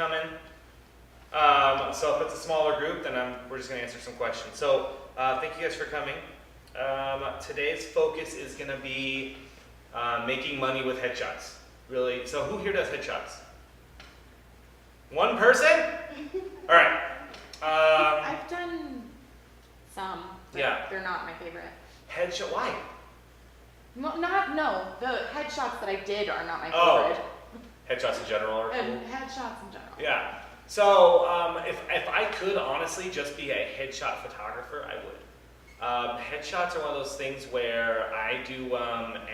coming. So if it's a smaller group, then we're just going to answer some questions. So thank you guys for coming. Today's focus is going to be making money with headshots. Really. So who here does headshots? One person? All right. I've done some, but yeah. They're not my favorite. Headshot? Why? No, the headshots that I did are not my favorite. Headshots in general are cool? Headshots in general. Yeah. So if I could honestly just be a headshot photographer, I would. Headshots are one of those things where I do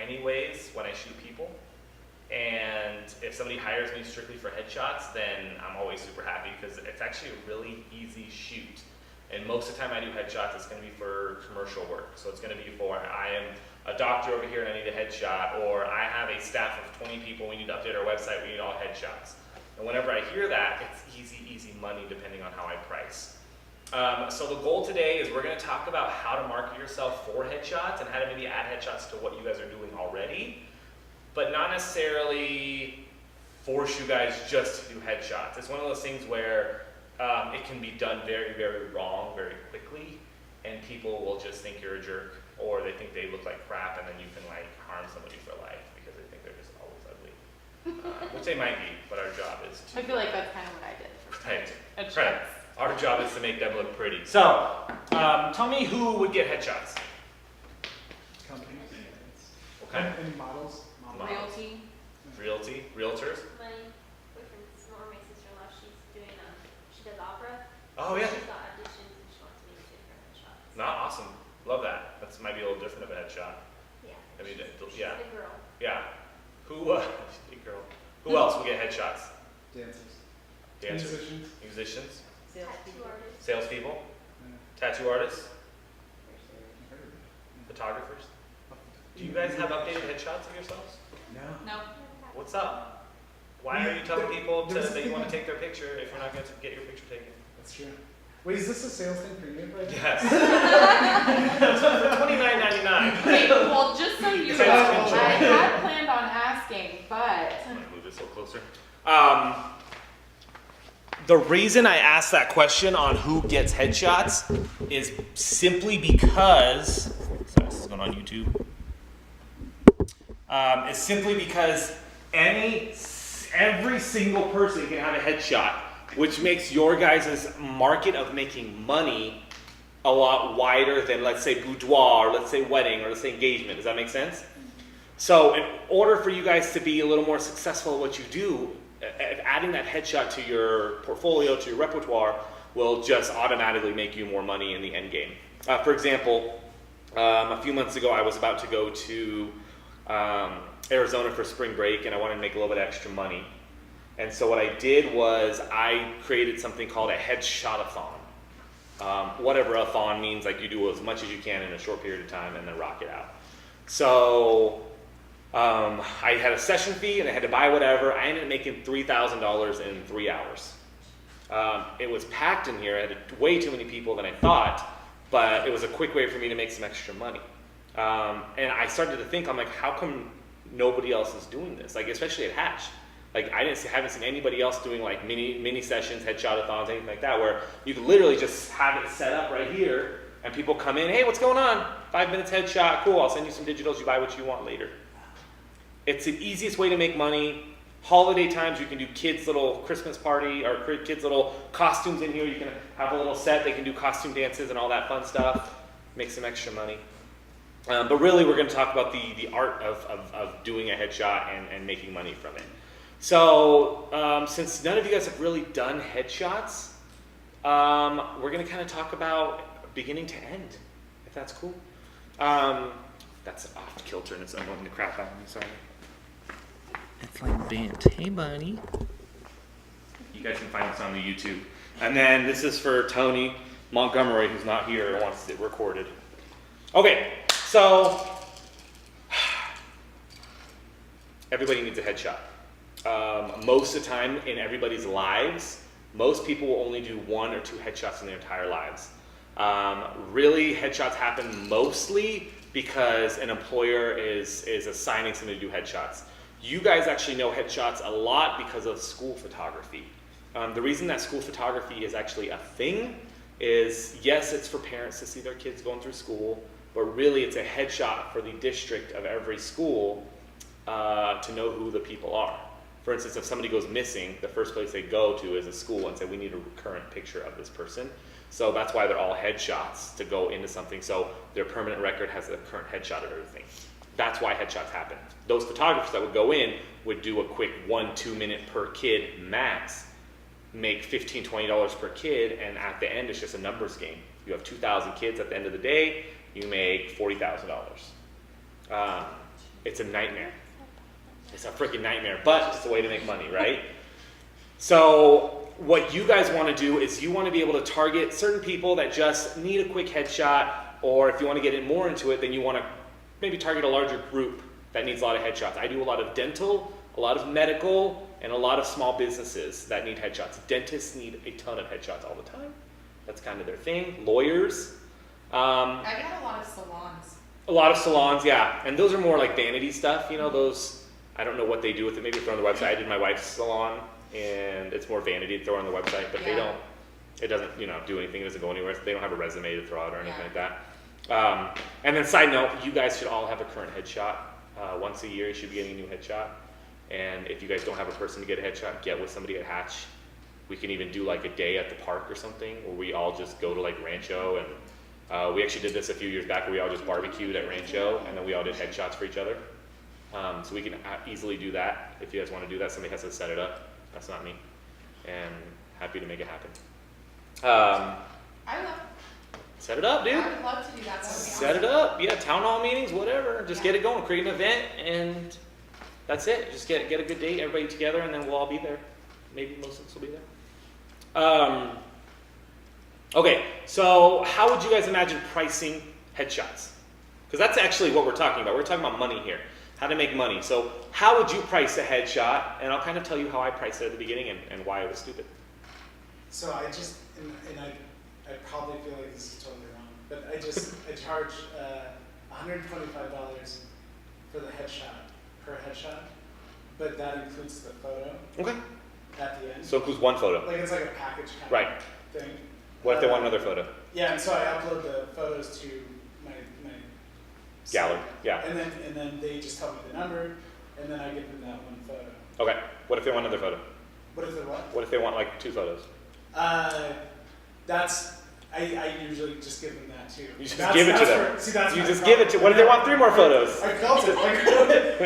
anyways when I shoot people. And if somebody hires me strictly for headshots, then I'm always super happy because it's actually a really easy shoot. And most of the time I do headshots, it's going to be for commercial work. So it's going to be for, I am a doctor over here and I need a headshot, or I have a staff of 20 people, we need to update our website, we need all headshots. And whenever I hear that, it's easy money depending on how I price. So the goal today is we're going to talk about how to market yourself for headshots and how to maybe add headshots to what you guys are doing already, but not necessarily force you guys just to do headshots. It's one of those things where it can be done very wrong very quickly, and people will just think you're a jerk, or they think they look like crap, and then you can like harm somebody for life because they think they're just always ugly, which they might be, but our job is to. I feel like that's kind of what I did. Right. Our job is to make them look pretty. So, tell me who would get headshots. Companies. Okay. And models. Realty. Realtors. My boyfriend's or my sister-in-law, she's doing she does opera. Oh yeah. She's got auditions and she wants me to take her headshots. Not awesome. Love that. That might be a little different of a headshot. Yeah. I mean, She's yeah. a girl. Yeah. Big girl. Who else would get headshots? Dancers. Musicians. Tattoo artists. Salespeople. Yeah. Tattoo artists. Photographers. Do you guys have updated headshots of yourselves? No. No. What's up? Why are you telling people that you want to take their picture if you're not going to get your picture taken? That's true. Wait, is this a sales thing for you? Yes. For $29.99. Okay, well, just so you know, I had planned on asking, but. I'm going to move this a little closer. The reason I asked that question on who gets headshots is simply because, sorry, this is going on YouTube. Is simply because every single person can have a headshot, which makes your guys' market of making money a lot wider than, let's say, boudoir, or let's say wedding, or let's say engagement. Does that make sense? So in order for you guys to be a little more successful at what you do, adding that headshot to your portfolio, to your repertoire, will just automatically make you more money in the end game. For example, a few months ago, I was about to go to Arizona for spring break, and I wanted to make a little bit of extra money. And so what I did was I created something called a headshot-a-thon. Whatever a thon means, like you do as much as you can in a short period of time and then rock it out. So I had a session fee and I had to buy whatever. I ended up making $3,000 in 3 hours. It was packed in here. I had way too many people than I thought, but it was a quick way for me to make some extra money. And I started to think, I'm like, how come nobody else is doing this? Like, especially at Hatch. Like, haven't seen anybody else doing like mini sessions, headshot-a-thons, anything like that, where you can literally just have it set up right here, and people come in, hey, what's going on? 5 minutes headshot, cool, I'll send you some digitals, you buy what you want later. It's the easiest way to make money. Holiday times, you can do kids' little Christmas party, or kids' little costumes in here. You can have a little set, they can do costume dances and all that fun stuff, make some extra money. But really, we're going to talk about the art of doing a headshot and making money from it. So, since none of you guys have really done headshots, we're going to kind of talk about beginning to end, if that's cool. That's off kilter and it's annoying the crap out of me, sorry. It's like bent. Hey, buddy. You guys can find this on the YouTube. And then this is for Tony Montgomery, who's not here and wants it recorded. Okay, so everybody needs a headshot. Most of the time in everybody's lives, most people will only do 1 or 2 headshots in their entire lives. Really, headshots happen mostly because an employer is assigning somebody to do headshots. You guys actually know headshots a lot because of school photography. The reason that school photography is actually a thing is, yes, it's for parents to see their kids going through school, but really it's a headshot for the district of every school to know who the people are. For instance, if somebody goes missing, the first place they go to is a school and say, we need a current picture of this person. So that's why they're all headshots to go into something. So their permanent record has a current headshot of everything. That's why headshots happen. Those photographers that would go in would do a quick 1-2 minute per kid max, make $15, $20 per kid, and at the end it's just a numbers game. You have 2,000 kids at the end of the day, you make $40,000. It's a nightmare. It's a freaking nightmare, but it's a way to make money, right? So what you guys want to do is you want to be able to target certain people that just need a quick headshot, or if you want to get in more into it, then you want to maybe target a larger group that needs a lot of headshots. I do a lot of dental, a lot of medical, and a lot of small businesses that need headshots. Dentists need a ton of headshots all the time. That's kind of their thing. Lawyers. I've got a lot of salons. A lot of salons, yeah. And those are more like vanity stuff, you know, those, I don't know what they do with it. Maybe throw on the website. I did my wife's salon, and it's more vanity to throw on the website, but it doesn't, you know, do anything. It doesn't go anywhere. They don't have a resume to throw out or anything like that. And then side note, you guys should all have a current headshot. Once a year, you should be getting a new headshot. And if you guys don't have a person to get a headshot, get with somebody at Hatch. We can even do like a day at the park or something where we all just go to like Rancho, and we actually did this a few years back where we all just barbecued at Rancho, and then we all did headshots for each other. So we can easily do that. If you guys want to do that, somebody has to set it up. That's not me. And happy to make it happen. I love. Set it up, dude. I would love to do that. That would be Set it awesome. up. Yeah, town hall meetings, whatever. Just get it going. Create an event, and that's it. Just get a good date, everybody together, and then we'll all be there. Maybe most of us will be there. Okay, so how would you guys imagine pricing headshots? Because that's actually what we're talking about. We're talking about money here. How to make money. So how would you price a headshot? And I'll kind of tell you how I priced it at the beginning and why it was stupid. So I just, and I probably feel like this is totally wrong, but I charge $125 for the headshot, per headshot, but that includes the photo Okay. at the end. So it includes one photo. Like it's like a package kind Right. of thing. What if they want another photo? Yeah, and so I upload the photos to my Gallery. site. Yeah. And then they just tell me the number, and then I give them that one photo. Okay. What if they want another photo? What if they what? What if they want like 2 photos? I usually just give them that too. You just give it to them. That's You my just problem. give it to. What if they want 3 more photos? I felt it. Like,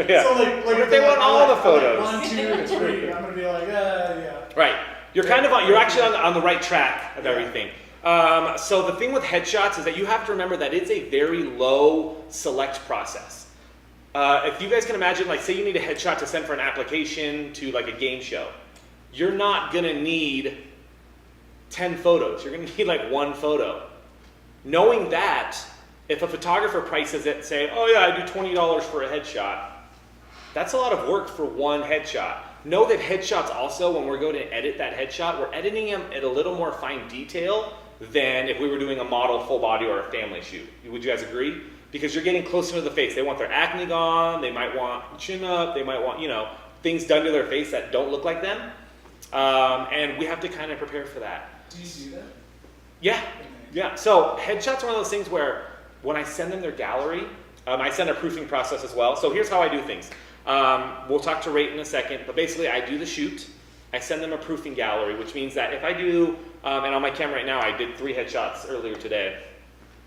Yeah. So like What if if they they're want like, all the like, photos? 1, 2, and 3. I'm gonna be like, yeah. Right. You're kind of on, you're actually on the right track of Yeah. everything. So the thing with headshots is that you have to remember that it's a very low select process. If you guys can imagine, like say you need a headshot to send for an application to like a game show, you're not gonna need 10 photos. You're gonna need like 1 photo. Knowing that, if a photographer prices it, say, oh yeah, I do $20 for a headshot, that's a lot of work for 1 headshot. Know that headshots also, when we're going to edit that headshot, we're editing them at a little more fine detail than if we were doing a model full body or a family shoot. Would you guys agree? Because you're getting closer to the face. They want their acne gone, they might want chin up, they might want, things done to their face that don't look like them. And we have to kind of prepare for that. Do you do that? Yeah. So headshots are one of those things where when I send them their gallery, I send a proofing process as well. So here's how I do things. We'll talk to rate in a second, but basically I do the shoot. I send them a proofing gallery, which means that if I do, and on my camera right now, I did 3 headshots earlier today.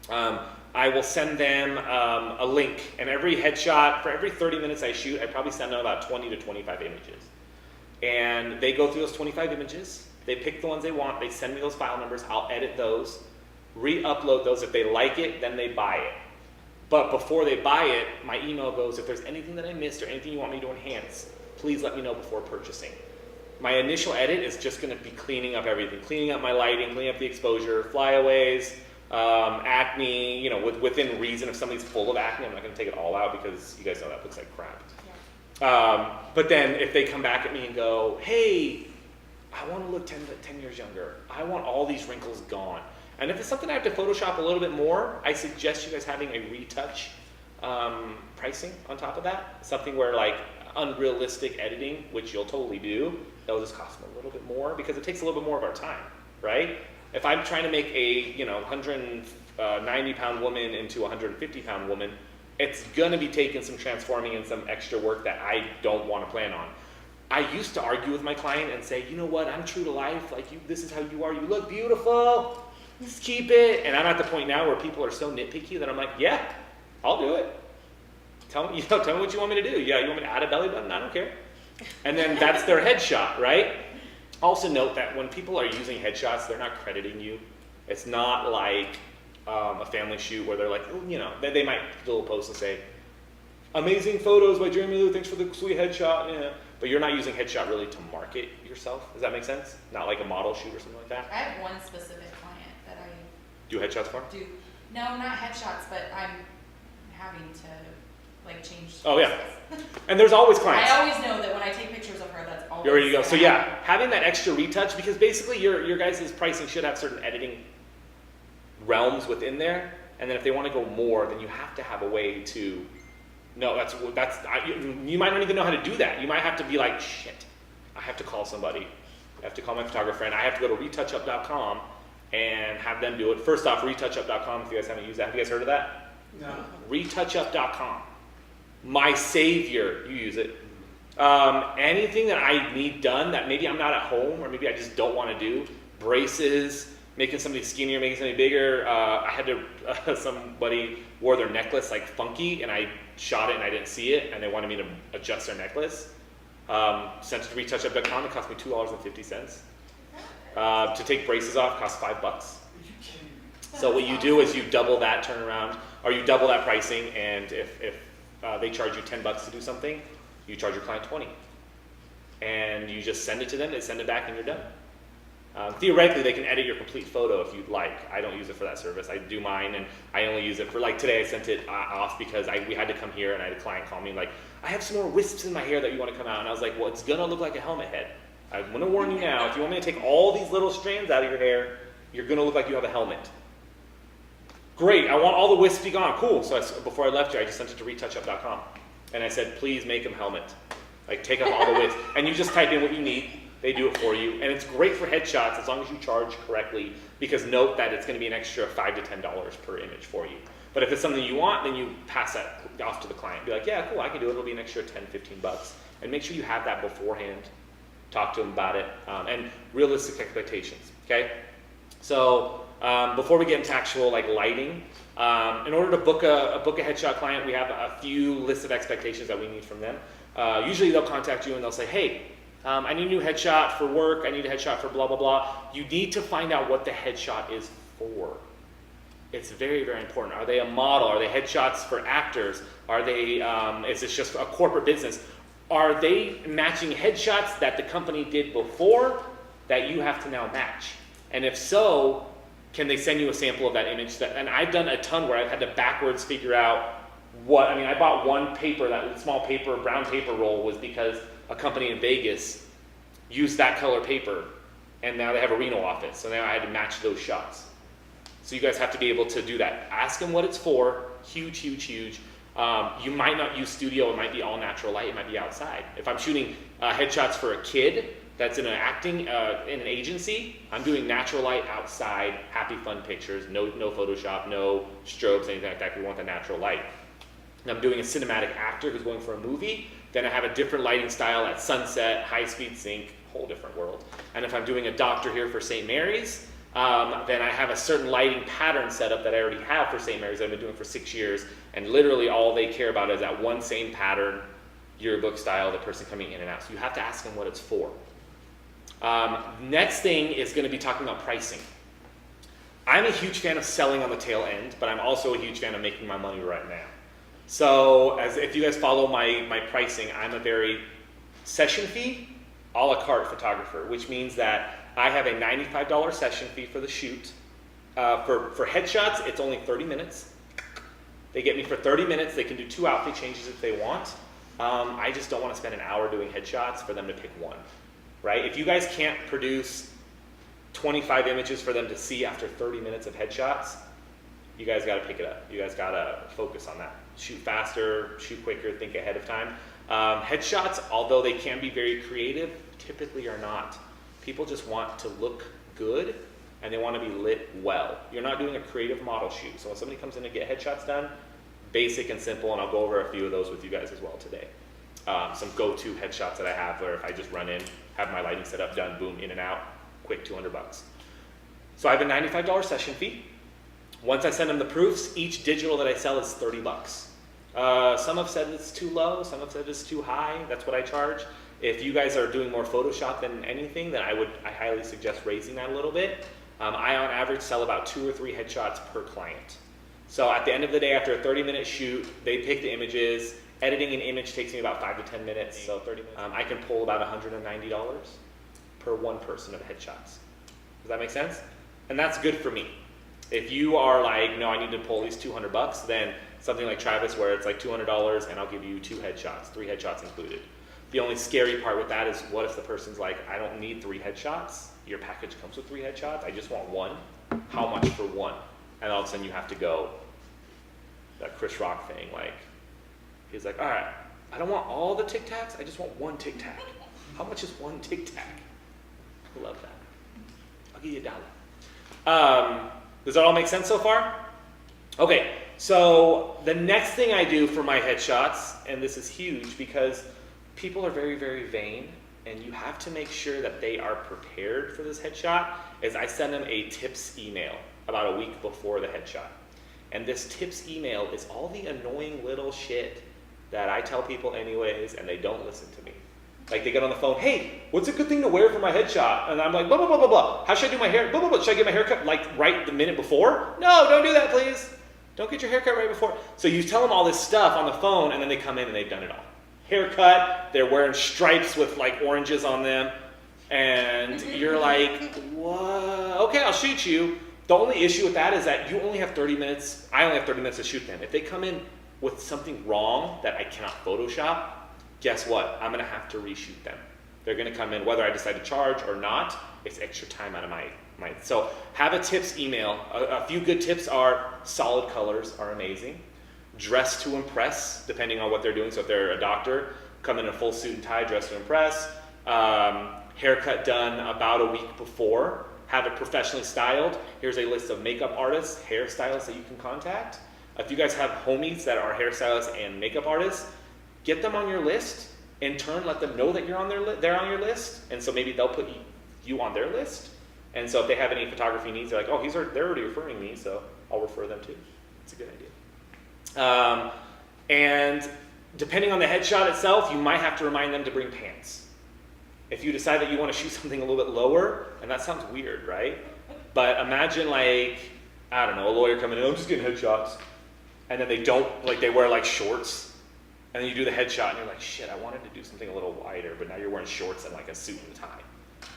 I will send them a link, and every headshot, for every 30 minutes I shoot, I probably send them about 20 to 25 images. And they go through those 25 images. They pick the ones they want. They send me those file numbers. I'll edit those, re-upload those. If they like it, then they buy it. But before they buy it, my email goes, if there's anything that I missed or anything you want me to enhance, please let me know before purchasing. My initial edit is just going to be cleaning up everything, cleaning up my lighting, cleaning up the exposure, flyaways, acne, within reason. If somebody's full of acne, I'm not going to take it all out because you guys know that looks like crap. Yeah. But then if they come back at me and go, hey, I want to look 10 years younger. I want all these wrinkles gone. And if it's something I have to Photoshop a little bit more, I suggest you guys having a retouch pricing on top of that. Something where like unrealistic editing, which you'll totally do, it'll just cost them a little bit more because it takes a little bit more of our time, right? If I'm trying to make a 190-pound woman into a 150-pound woman, it's gonna be taking some transforming and some extra work that I don't want to plan on. I used to argue with my client and say, you know what, I'm true to life. Like this is how you are. You look beautiful. Just keep it. And I'm at the point now where people are so nitpicky that I'm like, yeah, I'll do it. Tell me what you want me to do. Yeah, you want me to add a belly button? I don't care. And then that's their headshot, right? Also note that when people are using headshots, they're not crediting you. It's not like a family shoot where they're like, they might do a little post and say, amazing photos by JeramieLu, thanks for the sweet headshot. Yeah. But you're not using headshot really to market yourself. Does that make sense? Not like a model shoot or something like that? I have one specific client that I Do headshots for? do. No, not headshots, but I'm having to change. Oh yeah. And there's always clients. I always know that when I take pictures of her, that's always. There you go. So yeah, having that extra retouch, because basically your guys' pricing should have certain editing realms within there, and then if they want to go more, then you have to have a way to. No, you might not even know how to do that. You might have to be like, shit, I have to call somebody. I have to call my photographer, and I have to go to retouchup.com and have them do it. First off, retouchup.com, if you guys haven't used that. Have you guys heard of that? No. Retouchup.com. My savior, you use it. Anything that I need done that maybe I'm not at home or maybe I just don't want to do, braces, making somebody skinnier, making somebody bigger. I had to, somebody wore their necklace like funky and I shot it and I didn't see it and they wanted me to adjust their necklace. Sent it to retouchup.com, it cost me $2.50. To take braces off cost $5. Are you kidding me? So what you do is you double that turnaround, or you double that pricing, and if they charge you $10 to do something, you charge your client $20. And you just send it to them, they send it back, and you're done. Theoretically, they can edit your complete photo if you'd like. I don't use it for that service. I do mine, and I only use it for, like today I sent it off because we had to come here, and I had a client call me like, I have some more wisps in my hair that you want to come out. And I was like, well, it's going to look like a helmet head. I'm going to warn you now, if you want me to take all these little strands out of your hair, you're going to look like you have a helmet. Great, I want all the wisps to be gone. Cool. So before I left here, I just sent it to retouchup.com. And I said, please make them helmet. Like, take off all the wisps. And you just type in what you need. They do it for you. And it's great for headshots as long as you charge correctly, because note that it's going to be an extra $5 to $10 per image for you. But if it's something you want, then you pass that off to the client. Be like, yeah, cool, I can do it. It'll be an extra $10, $15. And make sure you have that beforehand. Talk to them about it. And realistic expectations, okay? So before we get into actual lighting, in order to book a headshot client, we have a few lists of expectations that we need from them. Usually they'll contact you and they'll say, hey, I need a new headshot for work. I need a headshot for blah, blah, blah. You need to find out what the headshot is for. It's very, very important. Are they a model? Are they headshots for actors? Are they, is this just a corporate business? Are they matching headshots that the company did before that you have to now match? And if so, can they send you a sample of that image? And I've done a ton where I've had to backwards figure out I bought one paper, that small paper, brown paper roll, was because a company in Vegas used that color paper, and now they have a Reno office, so now I had to match those shots. So you guys have to be able to do that. Ask them what it's for. Huge, huge, huge. You might not use studio. It might be all natural light. It might be outside. If I'm shooting headshots for a kid that's in an acting in an agency, I'm doing natural light outside, happy, fun pictures. No Photoshop, no strobes, anything like that. We want the natural light. And I'm doing a cinematic actor who's going for a movie. Then I have a different lighting style at sunset, high-speed sync, whole different world. And if I'm doing a doctor here for St. Mary's, then I have a certain lighting pattern setup that I already have for St. Mary's that I've been doing for 6 years, and literally all they care about is that one same pattern, yearbook style, the person coming in and out. So you have to ask them what it's for. Next thing is going to be talking about pricing. I'm a huge fan of selling on the tail end, but I'm also a huge fan of making my money right now. So if you guys follow my pricing, I'm a very session fee, a la carte photographer, which means that I have a $95 session fee for the shoot. For headshots, it's only 30 minutes. They get me for 30 minutes. They can do 2 outfit changes if they want. I just don't want to spend an hour doing headshots for them to pick one, right? If you guys can't produce 25 images for them to see after 30 minutes of headshots, you guys got to pick it up. You guys got to focus on that. Shoot faster, shoot quicker, think ahead of time. Headshots, although they can be very creative, typically are not. People just want to look good and they want to be lit well. You're not doing a creative model shoot. So when somebody comes in to get headshots done, basic and simple, and I'll go over a few of those with you guys as well today. Some go-to headshots that I have where if I just run in, have my lighting set up, done, boom, in and out, quick, $200. So I have a $95 session fee. Once I send them the proofs, each digital that I sell is $30. Some have said it's too low, some have said it's too high. That's what I charge. If you guys are doing more Photoshop than anything, then I highly suggest raising that a little bit. I, on average, sell about 2 or 3 headshots per client. So at the end of the day, after a 30-minute shoot, they pick the images. Editing an image takes me about 5 to 10 minutes, so 30 minutes. I can pull about $190 per one person of headshots. Does that make sense? And that's good for me. If you are like, no, I need to pull at least $200, then something like Travis where it's like $200 and I'll give you 2 headshots, 3 headshots included. The only scary part with that is what if the person's like, I don't need 3 headshots. Your package comes with 3 headshots. I just want 1. How much for 1? And all of a sudden you have to go, that Chris Rock thing, like, he's like, all right, I don't want all the Tic Tacs. I just want 1 Tic Tac. How much is 1 Tic Tac? I love that. I'll give you $1. Does that all make sense so far? Okay, so the next thing I do for my headshots, and this is huge because people are very, very vain, and you have to make sure that they are prepared for this headshot, is I send them a tips email about a week before the headshot. And this tips email is all the annoying little shit that I tell people anyways, and they don't listen to me. Like they get on the phone, hey, what's a good thing to wear for my headshot? And I'm like, blah, blah, blah, blah, blah. How should I do my hair? Blah, blah, blah. Should I get my haircut like right the minute before? No, don't do that, please. Don't get your haircut right before. So you tell them all this stuff on the phone, and then they come in and they've done it all. Haircut, they're wearing stripes with like oranges on them, and you're like, what? Okay, I'll shoot you. The only issue with that is that you only have 30 minutes. I only have 30 minutes to shoot them. If they come in with something wrong that I cannot Photoshop, guess what? I'm gonna have to reshoot them. They're gonna come in, whether I decide to charge or not, it's extra time out of my so have a tips email. A few good tips are solid colors are amazing. Dress to impress, depending on what they're doing. So if they're a doctor, come in a full suit and tie, dress to impress. Haircut done about a week before. Have it professionally styled. Here's a list of makeup artists, hairstylists that you can contact. If you guys have homies that are hairstylists and makeup artists, get them on your list. In turn, let them know that you're on they're on your list, and so maybe they'll put you on their list. And so if they have any photography needs, they're like, oh, they're already referring me, so I'll refer them too. It's a good idea. And depending on the headshot itself, you might have to remind them to bring pants. If you decide that you want to shoot something a little bit lower, and that sounds weird, right? But imagine like, I don't know, a lawyer coming in, I'm just getting headshots. And then they wear like shorts. And then you do the headshot and you're like, shit, I wanted to do something a little wider, but now you're wearing shorts and like a suit and tie.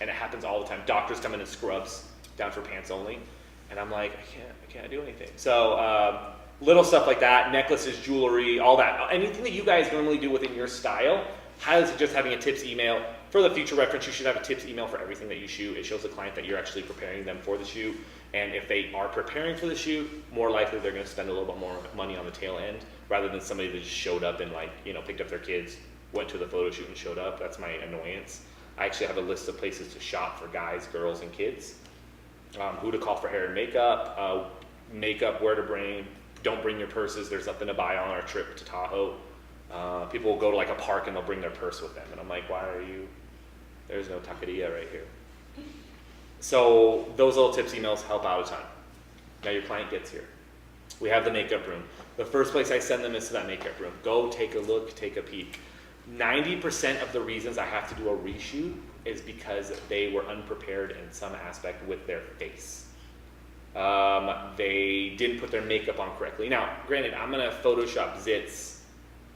And it happens all the time. Doctors come in scrubs, down for pants only. And I'm like, I can't do anything. So little stuff like that, necklaces, jewelry, all that. Anything that you guys normally do within your style, highly suggest having a tips email. For the future reference, you should have a tips email for everything that you shoot. It shows the client that you're actually preparing them for the shoot. And if they are preparing for the shoot, more likely they're going to spend a little bit more money on the tail end rather than somebody that just showed up and picked up their kids, went to the photo shoot and showed up. That's my annoyance. I actually have a list of places to shop for guys, girls, and kids. Who to call for hair and makeup, where to bring. Don't bring your purses. There's nothing to buy on our trip to Tahoe. People will go to like a park and they'll bring their purse with them. And I'm like, why are you? There's no taqueria right here. So those little tips emails help out a ton. Now your client gets here. We have the makeup room. The first place I send them is to that makeup room. Go take a look, take a peek. 90% of the reasons I have to do a reshoot is because they were unprepared in some aspect with their face. They didn't put their makeup on correctly. Now, granted, I'm gonna Photoshop zits.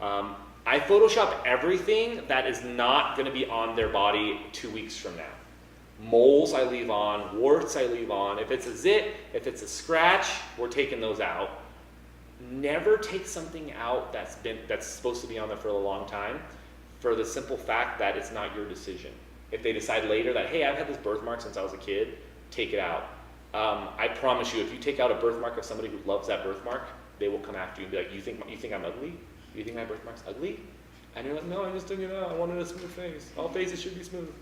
I Photoshop everything that is not gonna be on their body 2 weeks from now. Moles I leave on, warts I leave on. If it's a zit, if it's a scratch, we're taking those out. Never take something out that's supposed to be on there for a long time, for the simple fact that it's not your decision. If they decide later that, hey, I've had this birthmark since I was a kid, take it out. I promise you, if you take out a birthmark of somebody who loves that birthmark, they will come after you and be like, you think I'm ugly? You think my birthmark's ugly? And you're like, no, I just took it out. I wanted a smooth face. All faces should be smooth.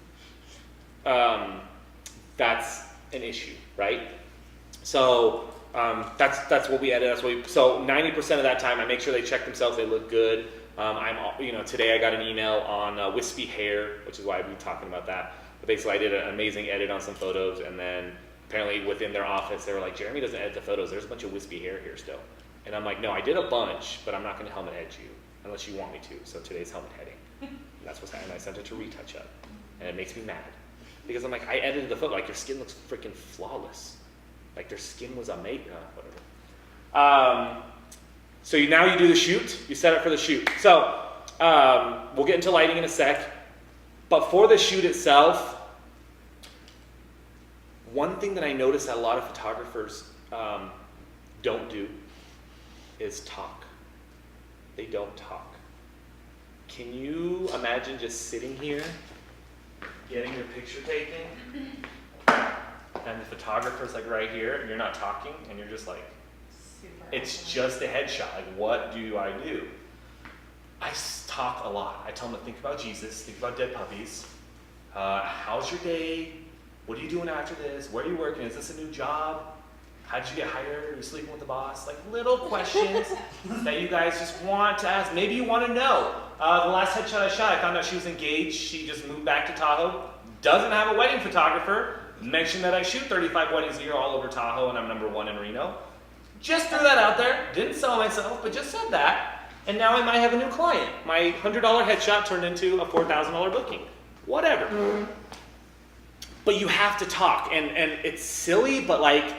that's an issue, right? So that's what we edit. So 90% of that time, I make sure they check themselves, they look good. Today I got an email on wispy hair, which is why I've been talking about that. But basically, I did an amazing edit on some photos, and then apparently within their office, they were like, Jeremy doesn't edit the photos. There's a bunch of wispy hair here still. And I'm like, no, I did a bunch, but I'm not going to helmet edge you unless you want me to. So today's helmet heading. And that's what's happening. I sent it to retouch up, and it makes me mad because I'm like, I edited the photo. Like, your skin looks freaking flawless. Like, their skin was amazing. Whatever. So now you do the shoot. You set up for the shoot. So we'll get into lighting in a sec. But for the shoot itself, one thing that I notice that a lot of photographers don't do is talk. They don't talk. Can you imagine just sitting here, getting your picture taken, and the photographer's like right here, and you're not talking, and you're just like, it's just a headshot. Like, what do I do? I talk a lot. I tell them to think about Jesus, think about dead puppies. How's your day? What are you doing after this? Where are you working? Is this a new job? How did you get hired? Are you sleeping with the boss? Like, little questions that you guys just want to ask. Maybe you want to know. The last headshot I shot, I found out she was engaged. She just moved back to Tahoe. Doesn't have a wedding photographer. Mentioned that I shoot 35 weddings a year all over Tahoe, and I'm #1 in Reno. Just threw that out there. Didn't sell myself, but just said that. And now I might have a new client. My $100 headshot turned into a $4,000 booking. Whatever. Mm-hmm. But you have to talk, and it's silly, but like,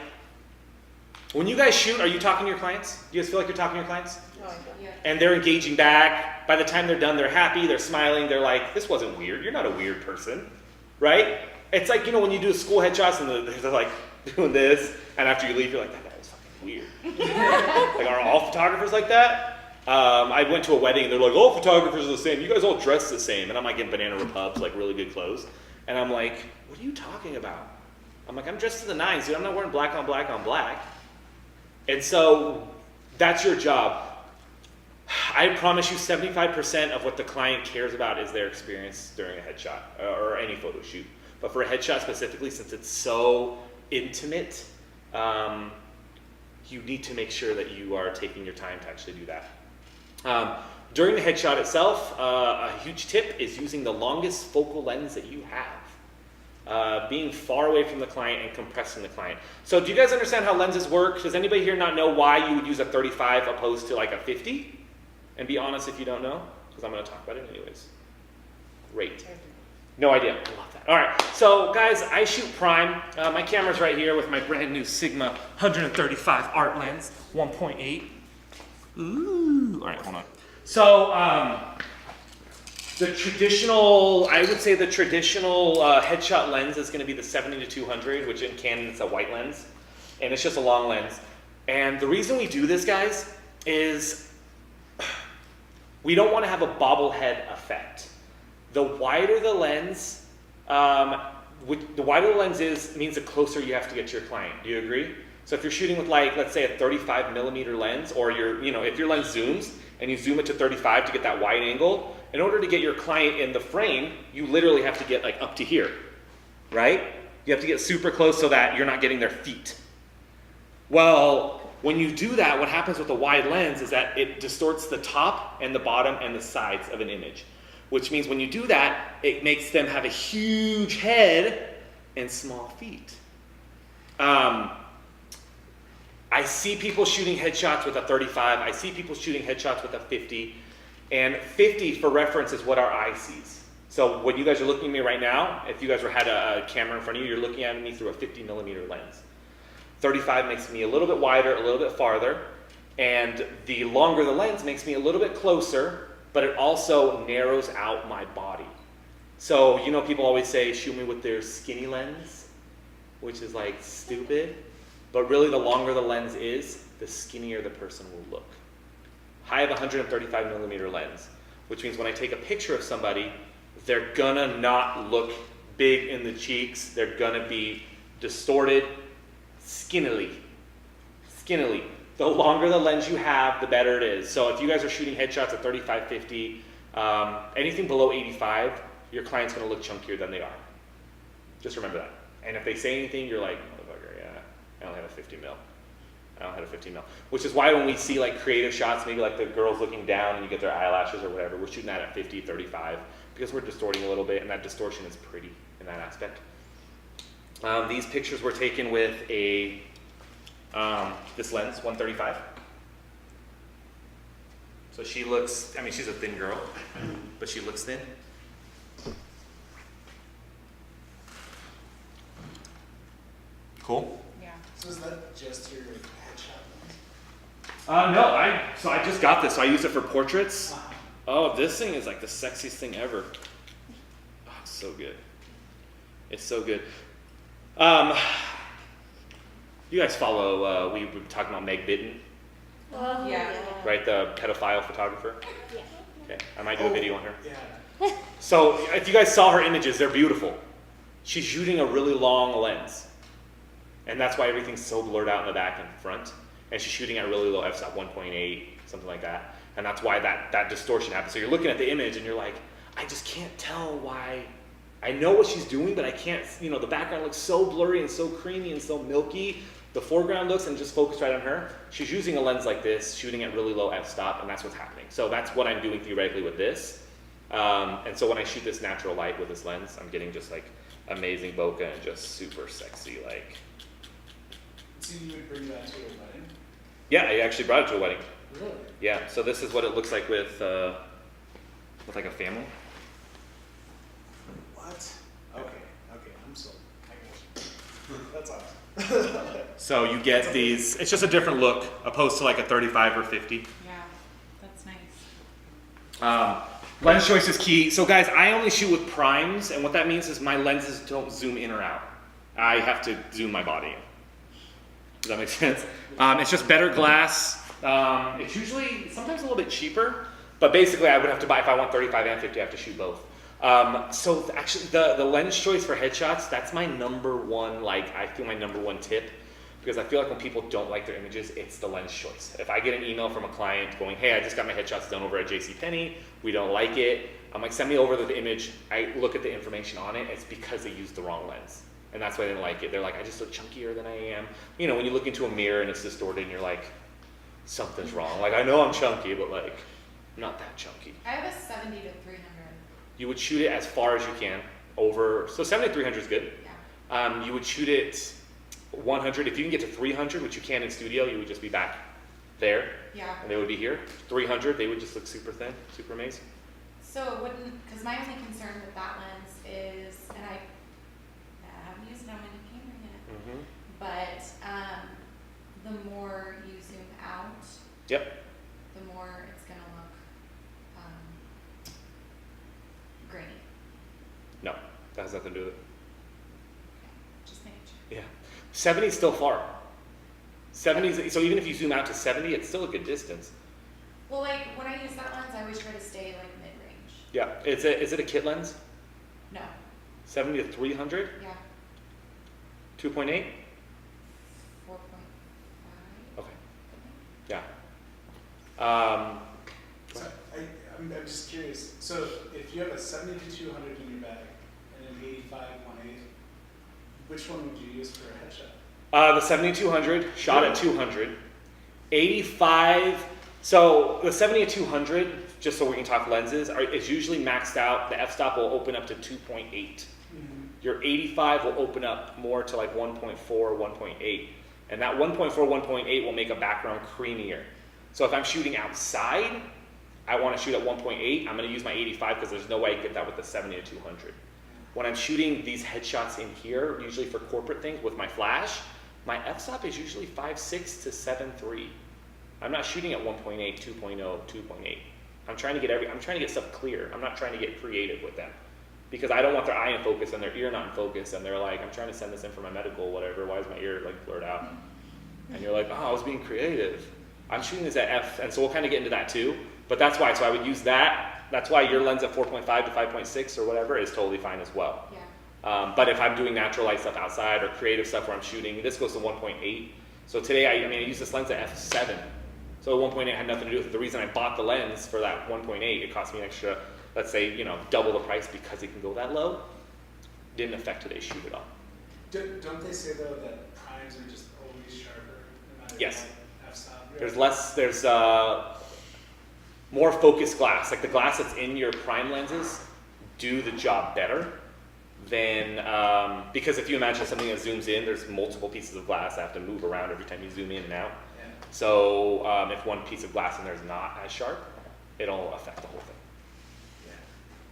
when you guys shoot, are you talking to your clients? Do you guys feel like you're talking to your clients? Oh, yeah. And they're engaging back. By the time they're done, they're happy, they're smiling, they're like, this wasn't weird. You're not a weird person, right? It's like, when you do school headshots and they're like doing this, and after you leave, you're like, that guy was fucking weird. Like, are all photographers like that? I went to a wedding and they're like, all photographers are the same. You guys all dress the same. And I'm like in Banana Republics, like really good clothes. And I'm like, what are you talking about? I'm like, I'm dressed to the nines, dude. I'm not wearing black on black on black. And so that's your job. I promise you 75% of what the client cares about is their experience during a headshot or any photo shoot. But for a headshot specifically, since it's so intimate, you need to make sure that you are taking your time to actually do that. During the headshot itself, a huge tip is using the longest focal lens that you have. Being far away from the client and compressing the client. So do you guys understand how lenses work? Does anybody here not know why you would use a 35 opposed to like a 50? And be honest if you don't know, because I'm going to talk about it anyways. Great. No idea. I love that. All right. So guys, I shoot prime. My camera's right here with my brand new Sigma 135 art lens, 1.8. Ooh. All right, hold on. So I would say the traditional headshot lens is going to be the 70-200, which in Canon it's a white lens, and it's just a long lens. And the reason we do this, guys, is we don't want to have a bobblehead effect. The wider the lens, means the closer you have to get to your client. Do you agree? So if you're shooting with, like, let's say a 35 millimeter lens, or if your lens zooms and you zoom it to 35 to get that wide angle, in order to get your client in the frame, you literally have to get like up to here, right? You have to get super close so that you're not getting their feet. Well, when you do that, what happens with a wide lens is that it distorts the top and the bottom and the sides of an image, which means when you do that, it makes them have a huge head and small feet. I see people shooting headshots with a 35. I see people shooting headshots with a 50. And 50, for reference, is what our eye sees. So when you guys are looking at me right now, if you guys had a camera in front of you, you're looking at me through a 50 millimeter lens. 35 makes me a little bit wider, a little bit farther, and the longer the lens makes me a little bit closer, but it also narrows out my body. So, people always say, shoot me with their skinny lens, which is like stupid, but really the longer the lens is, the skinnier the person will look. I have a 135 millimeter lens, which means when I take a picture of somebody, they're gonna not look big in the cheeks, they're gonna be distorted, skinnily. The longer the lens you have, the better it is. So if you guys are shooting headshots at 35, 50, anything below 85, your client's going to look chunkier than they are. Just remember that. And if they say anything, you're like, motherfucker, yeah, I only have a 50 mil. I don't have a 50 mil. Which is why when we see like creative shots, maybe like the girls looking down and you get their eyelashes or whatever, we're shooting that at 50, 35, because we're distorting a little bit, and that distortion is pretty in that aspect. These pictures were taken with a, this lens, 135. So she looks, I mean, she's a thin girl, but she looks thin. Cool. Yeah. So is that just your headshot lens? No, I just got this, so I use it for portraits. Uh-huh. Oh, this thing is like the sexiest thing ever. Oh, it's so good. It's so good. You guys follow, we were talking about Meg Bitton, Oh, Yeah. right? The pedophile photographer. Yeah. Okay, I might do a video on her. Yeah. So if you guys saw her images, they're beautiful. She's shooting a really long lens. And that's why everything's so blurred out in the back and front. And she's shooting at really low f-stop, 1.8, something like that. And that's why that distortion happens. So you're looking at the image and you're like, I just can't tell why. I know what she's doing, but I can't, you know, the background looks so blurry and so creamy and so milky. The foreground looks and just focus right on her. She's using a lens like this, shooting at really low f-stop, and that's what's happening. So that's what I'm doing theoretically with this. And so when I shoot this natural light with this lens, I'm getting just like amazing bokeh and just super sexy, like. So you would bring that to a wedding? Yeah, I actually brought it to a wedding. Really? Yeah, so this is what it looks like with like a family. What? Okay, I'm sold. I got you. That's awesome. So you get these, it's just a different look opposed to like a 35 or 50. Yeah. That's nice. Lens choice is key. So guys, I only shoot with primes, and what that means is my lenses don't zoom in or out. I have to zoom my body in. Does that make sense? It's just better glass. It's usually sometimes a little bit cheaper, but basically I would have to buy, if I want 35 and 50, I have to shoot both. So actually the lens choice for headshots, that's my number one, like I feel my number one tip, because I feel like when people don't like their images, it's the lens choice. If I get an email from a client going, hey, I just got my headshots done over at JCPenney, we don't like it, I'm like, send me over the image, I look at the information on it, it's because they used the wrong lens. And that's why they didn't like it. They're like, I just look chunkier than I am. You know, when you look into a mirror and it's distorted and you're like, something's wrong. Like, I know I'm chunky, but like, I'm not that chunky. I have a 70 to 300. You would shoot it as far as you can over, so 70 to 300 is good. Yeah. You would shoot it 100. If you can get to 300, which you can in studio, you would just be back there. Yeah. And they would be here. 300, they would just look super thin, super amazing. So it wouldn't, because my only concern with that lens is, and I haven't used it on my camera yet, Mm-hmm. but the more you zoom out, Yep. the more it's going to look grainy. No, that has nothing to do with it. Okay. Just making sure. Yeah. 70 is still far. 70 is, so even if you zoom out to 70, it's still a good distance. Well, like when I use that lens, I always try to stay like mid-range. Yeah. Is it a kit lens? No. 70 to 300? Yeah. 2.8? 4.5. Okay. Yeah. So I'm just curious. So if you have a 70 to 200 in your bag and an 85 1.8, which one would you use for a headshot? The 7200 shot at 200. 85. So the 70 to 200, just so we can talk lenses, is usually maxed out. The f-stop will open up to 2.8. Mm-hmm. Your 85 will open up more to like 1.4, 1.8. And that 1.4, 1.8 will make a background creamier. So if I'm shooting outside, I want to shoot at 1.8. I'm going to use my 85 because there's no way I can get that with the 70 to 200. When I'm shooting these headshots in here, usually for corporate things with my flash, my f-stop is usually 5.6 to 7.3. I'm not shooting at 1.8, 2.0, 2.8. I'm trying to get stuff clear. I'm not trying to get creative with them. Because I don't want their eye in focus and their ear not in focus, and they're like, I'm trying to send this in for my medical, whatever, why is my ear like blurred out? And you're like, oh, I was being creative. I'm shooting this at f, and so we'll kind of get into that too. But that's why, so I would use that. That's why your lens at 4.5 to 5.6 or whatever is totally fine as well. Yeah. But if I'm doing natural light stuff outside or creative stuff where I'm shooting, this goes to 1.8. So today, I use this lens at f7. So 1.8 had nothing to do with it. The reason I bought the lens for that 1.8, it cost me an extra, let's say, double the price because it can go that low. didn't affect today's shoot at all. Don't they say though that primes are just always sharper no matter Yes. what f-stop? There's more focused glass. Like the glass that's in your prime lenses do the job better than, because if you imagine something that zooms in, there's multiple pieces of glass that have to move around every time you zoom in and out. Yeah. So if one piece of glass in there is not as sharp, it'll affect the whole thing. Yeah.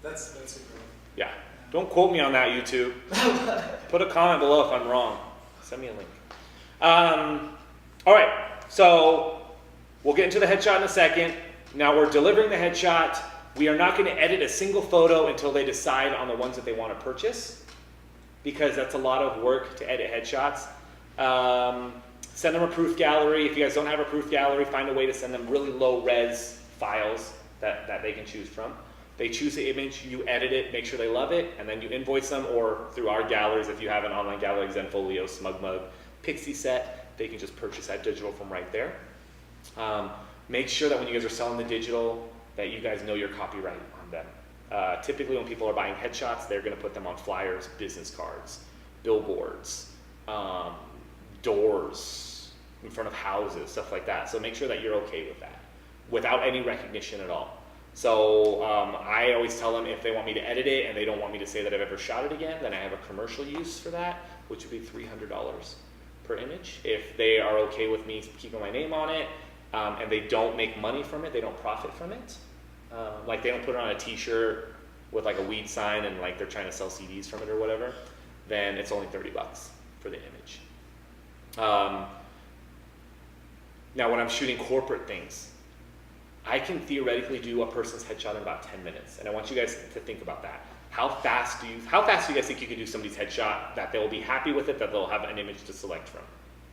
That's super. Yeah. Don't quote me on that, YouTube. Put a comment below if I'm wrong. Send me a link. All right. So we'll get into the headshot in a second. Now we're delivering the headshot. We are not going to edit a single photo until they decide on the ones that they want to purchase, because that's a lot of work to edit headshots. Send them a proof gallery. If you guys don't have a proof gallery, find a way to send them really low res files that they can choose from. They choose the image, you edit it, make sure they love it, and then you invoice them, or through our galleries, if you have an online gallery like Zenfolio, SmugMug, Pixie Set, they can just purchase that digital from right there. Make sure that when you guys are selling the digital, that you guys know your copyright on them. Typically when people are buying headshots, they're gonna put them on flyers, business cards, billboards, doors, in front of houses, stuff like that. So make sure that you're okay with that, without any recognition at all. So I always tell them if they want me to edit it and they don't want me to say that I've ever shot it again, then I have a commercial use for that, which would be $300 per image. If they are okay with me keeping my name on it, and they don't make money from it, they don't profit from it, like they don't put it on a t-shirt with like a weed sign and like they're trying to sell CDs from it or whatever, then it's only $30 for the image. Now when I'm shooting corporate things, I can theoretically do a person's headshot in about 10 minutes. And I want you guys to think about that. How fast do you guys think you can do somebody's headshot that they'll be happy with it, that they'll have an image to select from?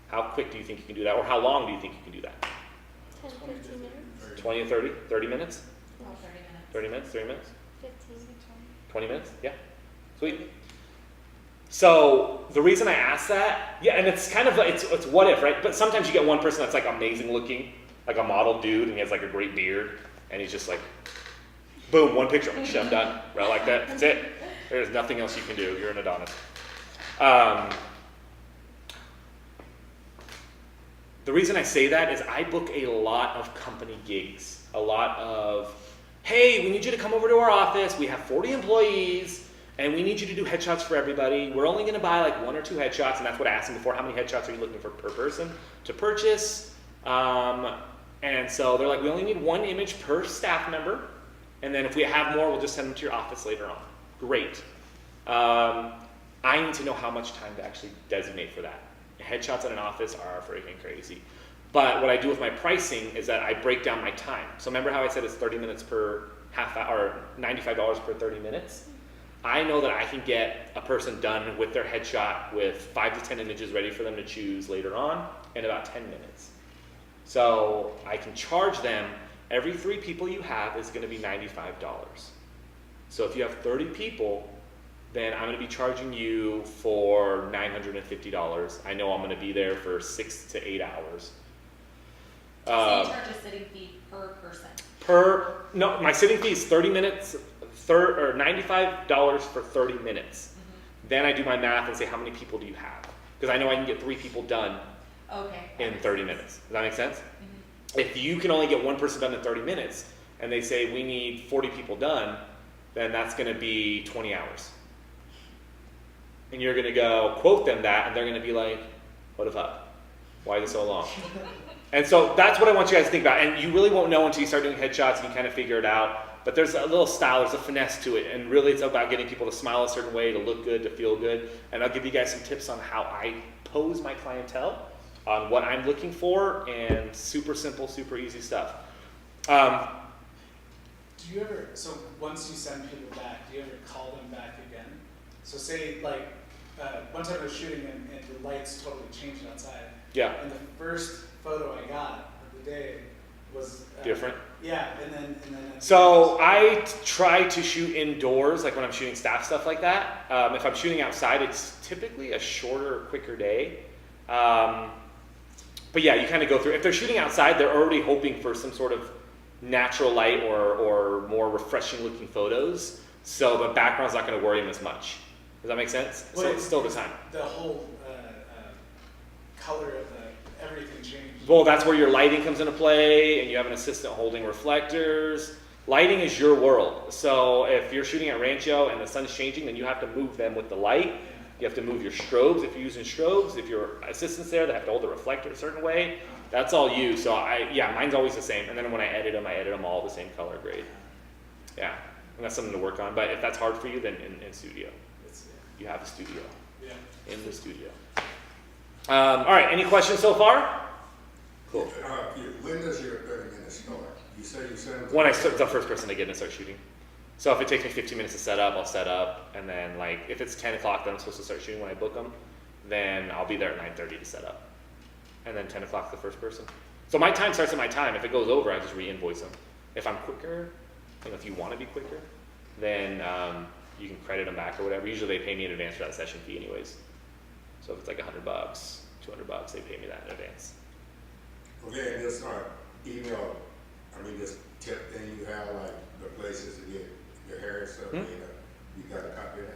How quick do you think you can do that? Or how long do you think you can do that? 10, 15 minutes? 20 to 30? 30 minutes? Oh, 30 minutes. 30 minutes? 30 minutes? 15. 20 minutes? Yeah. Sweet. So the reason I ask that, yeah, and it's kind of like, it's what if, right? But sometimes you get one person that's like amazing looking, like a model dude, and he has like a great beard, and he's just like, boom, one picture, I'm done, right, like that, that's it. There's nothing else you can do, you're an Adonis. The reason I say that is I book a lot of company gigs, a lot of, hey, we need you to come over to our office, we have 40 employees, and we need you to do headshots for everybody. We're only gonna buy like 1 or 2 headshots, and that's what I asked them before, how many headshots are you looking for per person to purchase? And so they're like, we only need 1 image per staff member, and then if we have more, we'll just send them to your office later on. Great. I need to know how much time to actually designate for that. Headshots in an office are freaking crazy. But what I do with my pricing is that I break down my time. So remember how I said it's 30 minutes per half hour, or $95 per 30 minutes? I know that I can get a person done with their headshot with 5 to 10 images ready for them to choose later on in about 10 minutes. So I can charge them, every 3 people you have is gonna be $95. So if you have 30 people, then I'm gonna be charging you for $950. I know I'm gonna be there for 6 to 8 hours. So you charge a sitting fee per person? No, my sitting fee is 30 minutes, or $95 for 30 minutes. Mm-hmm. Then I do my math and say, how many people do you have? Because I know I can get 3 people done in 30 minutes. Does that make sense? Mm-hmm. If you can only get 1 person done in 30 minutes, and they say we need 40 people done, then that's gonna be 20 hours. And you're gonna go quote them that, and they're gonna be like, what the fuck? Why is it so long? And so that's what I want you guys to think about. And you really won't know until you start doing headshots and you kind of figure it out. But there's a little style, there's a finesse to it. And really it's about getting people to smile a certain way, to look good, to feel good. And I'll give you guys some tips on how I pose my clientele, on what I'm looking for, and super simple, super easy stuff. Do you ever, so once you send people back, do you ever call them back again? So say like, one time I was shooting and the lights totally changed outside. Yeah. And the first photo I got of the day was different. Yeah, and then. So I try to shoot indoors, like when I'm shooting staff stuff like that. If I'm shooting outside, it's typically a shorter, quicker day. But yeah, you kind of go through. If they're shooting outside, they're already hoping for some sort of natural light or more refreshing looking photos. So the background's not going to worry them as much. Does that make sense? Well, So it's still the time. The whole color of everything changed. Well, that's where your lighting comes into play, and you have an assistant holding reflectors. Lighting is your world. So if you're shooting at Rancho and the sun's changing, then you have to move them with the light. You have to move your strobes if you're using strobes. If your assistant's there, they have to hold the reflector a certain way. That's all you. So mine's always the same. And then when I edit them all the same color grade. Yeah, and that's something to work on. But if that's hard for you, then in studio. You have a studio. Yeah. In the studio. All right, any questions so far? Cool. When does your equipment start? You say you send When I start, the first person to get in and start shooting. So if it takes me 15 minutes to set up, I'll set up, and then like if it's 10 o'clock that I'm supposed to start shooting when I book them, then I'll be there at 9:30 to set up, and then 10 o'clock the first person. So my time starts at my time. If it goes over, I just re-invoice them. If I'm quicker, and if you want to be quicker, then you can credit them back or whatever. Usually they pay me in advance for that session fee anyways. So if it's like $100, $200, they pay me that in advance. Okay, and this email, this tip thing you have, like the places to get your hair and stuff, you got a copy of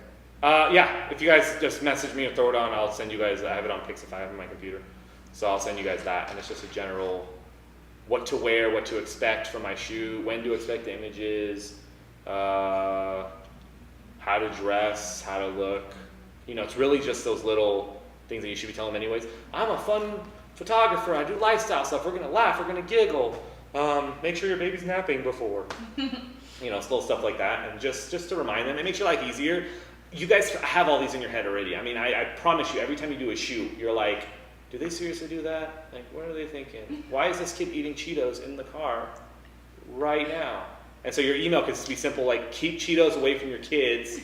that? Yeah, if you guys just message me or throw it on, I'll send you guys, I have it on Pixify on my computer. So I'll send you guys that, and it's just a general what to wear, what to expect from my shoot, when to expect the images, how to dress, how to look. It's really just those little things that you should be telling them anyways. I'm a fun photographer, I do lifestyle stuff, we're gonna laugh, we're gonna giggle. Make sure your baby's napping before. It's little stuff like that, and just to remind them, it makes your life easier. You guys have all these in your head already. I promise you, every time you do a shoot, you're like, do they seriously do that? Like, what are they thinking? Why is this kid eating Cheetos in the car right now? And so your email could just be simple, like, keep Cheetos away from your kids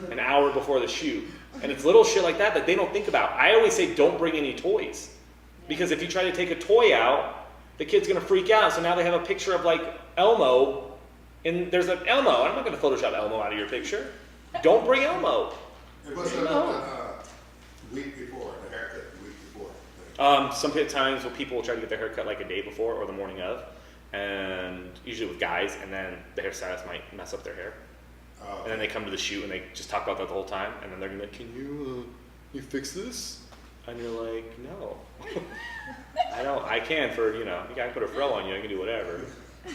an hour before the shoot. And it's little shit like that they don't think about. I always say, don't bring any toys. Because if you try to take a toy out, the kid's gonna freak out. So now they have a picture of like Elmo, and there's an Elmo. I'm not gonna Photoshop Elmo out of your picture. Don't bring Elmo. It was a week before, the haircut the week before. Some times when people will try to get their hair cut like a day before or the morning of, and usually with guys, and then the hairstylist might mess up their hair. And then they come to the shoot and they just talk about that the whole time, and then they're gonna be like, can you fix this? And you're like, no. I can for, you can put a fro on you, I can do whatever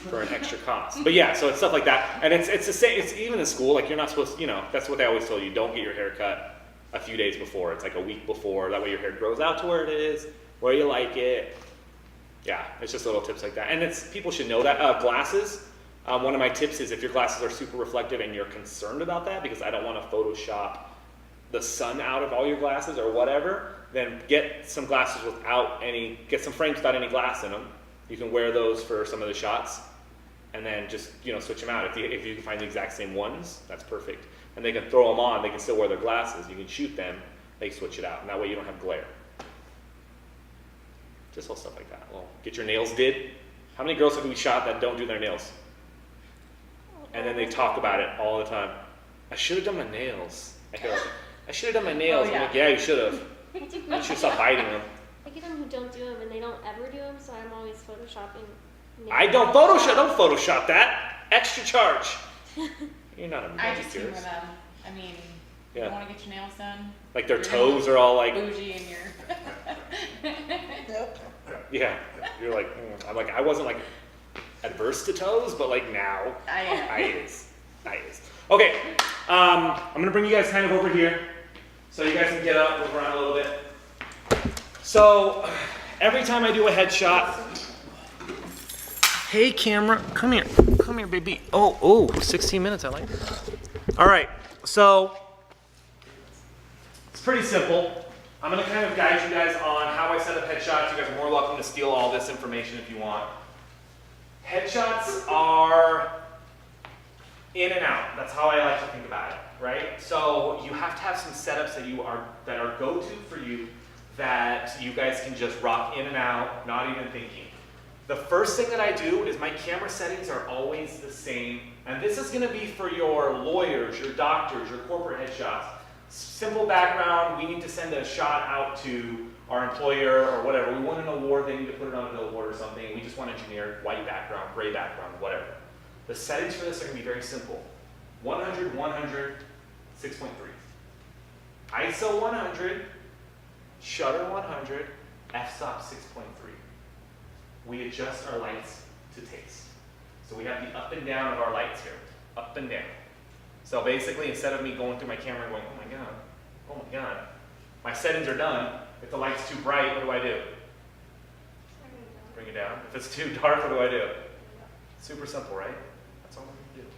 for an extra cost. But yeah, so it's stuff like that. And it's the same, it's even in school, like you're not supposed to, that's what they always told you, don't get your hair cut a few days before. It's like a week before, that way your hair grows out to where it is, where you like it. Yeah, it's just little tips like that. And people should know that. Glasses, one of my tips is if your glasses are super reflective and you're concerned about that, because I don't want to Photoshop the sun out of all your glasses or whatever, then get some glasses get some frames without any glass in them. You can wear those for some of the shots, and then just switch them out. If you can find the exact same ones, that's perfect. And they can throw them on, they can still wear their glasses, you can shoot them, they switch it out, and that way you don't have glare. Just little stuff like that. Well, get your nails did. How many girls have we shot that don't do their nails? And then they talk about it all the time. I should have done my nails. I should have done my nails. Oh, yeah. I'm like, yeah, you should have. You should stop biting them. I get them who don't do them and they don't ever do them, so I'm always photoshopping. I don't Photoshop that. Extra charge. You're not a I just humor manicurist. them. You want to get your nails done? Like their toes are all like, bougie and you're. yeah. You're like, I'm like, I wasn't like adverse to toes, but like now, I is. Okay, I'm gonna bring you guys kind of over here, so you guys can get up, move around a little bit. So, every time I do a headshot, hey camera, come here baby. Oh, 16 minutes, I like it. All right, so, it's pretty simple. I'm gonna kind of guide you guys on how I set up headshots. You guys are more welcome to steal all this information if you want. Headshots are in and out. That's how I like to think about it, right? So you have to have some setups that are go-to for you, that you guys can just rock in and out, not even thinking. The first thing that I do is my camera settings are always the same, and this is going to be for your lawyers, your doctors, your corporate headshots. Simple background, we need to send a shot out to our employer or whatever. We want an award, they need to put it on a billboard or something. We just want a generic white background, gray background, whatever. The settings for this are going to be very simple. 100, 100, 6.3. ISO 100, shutter 100, f-stop 6.3. We adjust our lights to taste. So we have the up and down of our lights here, up and down. So basically, instead of me going through my camera and going, oh my God, my settings are done. If the light's too bright, what do? Bring it down. If it's too dark, what do? Super simple, right? That's all we're gonna do.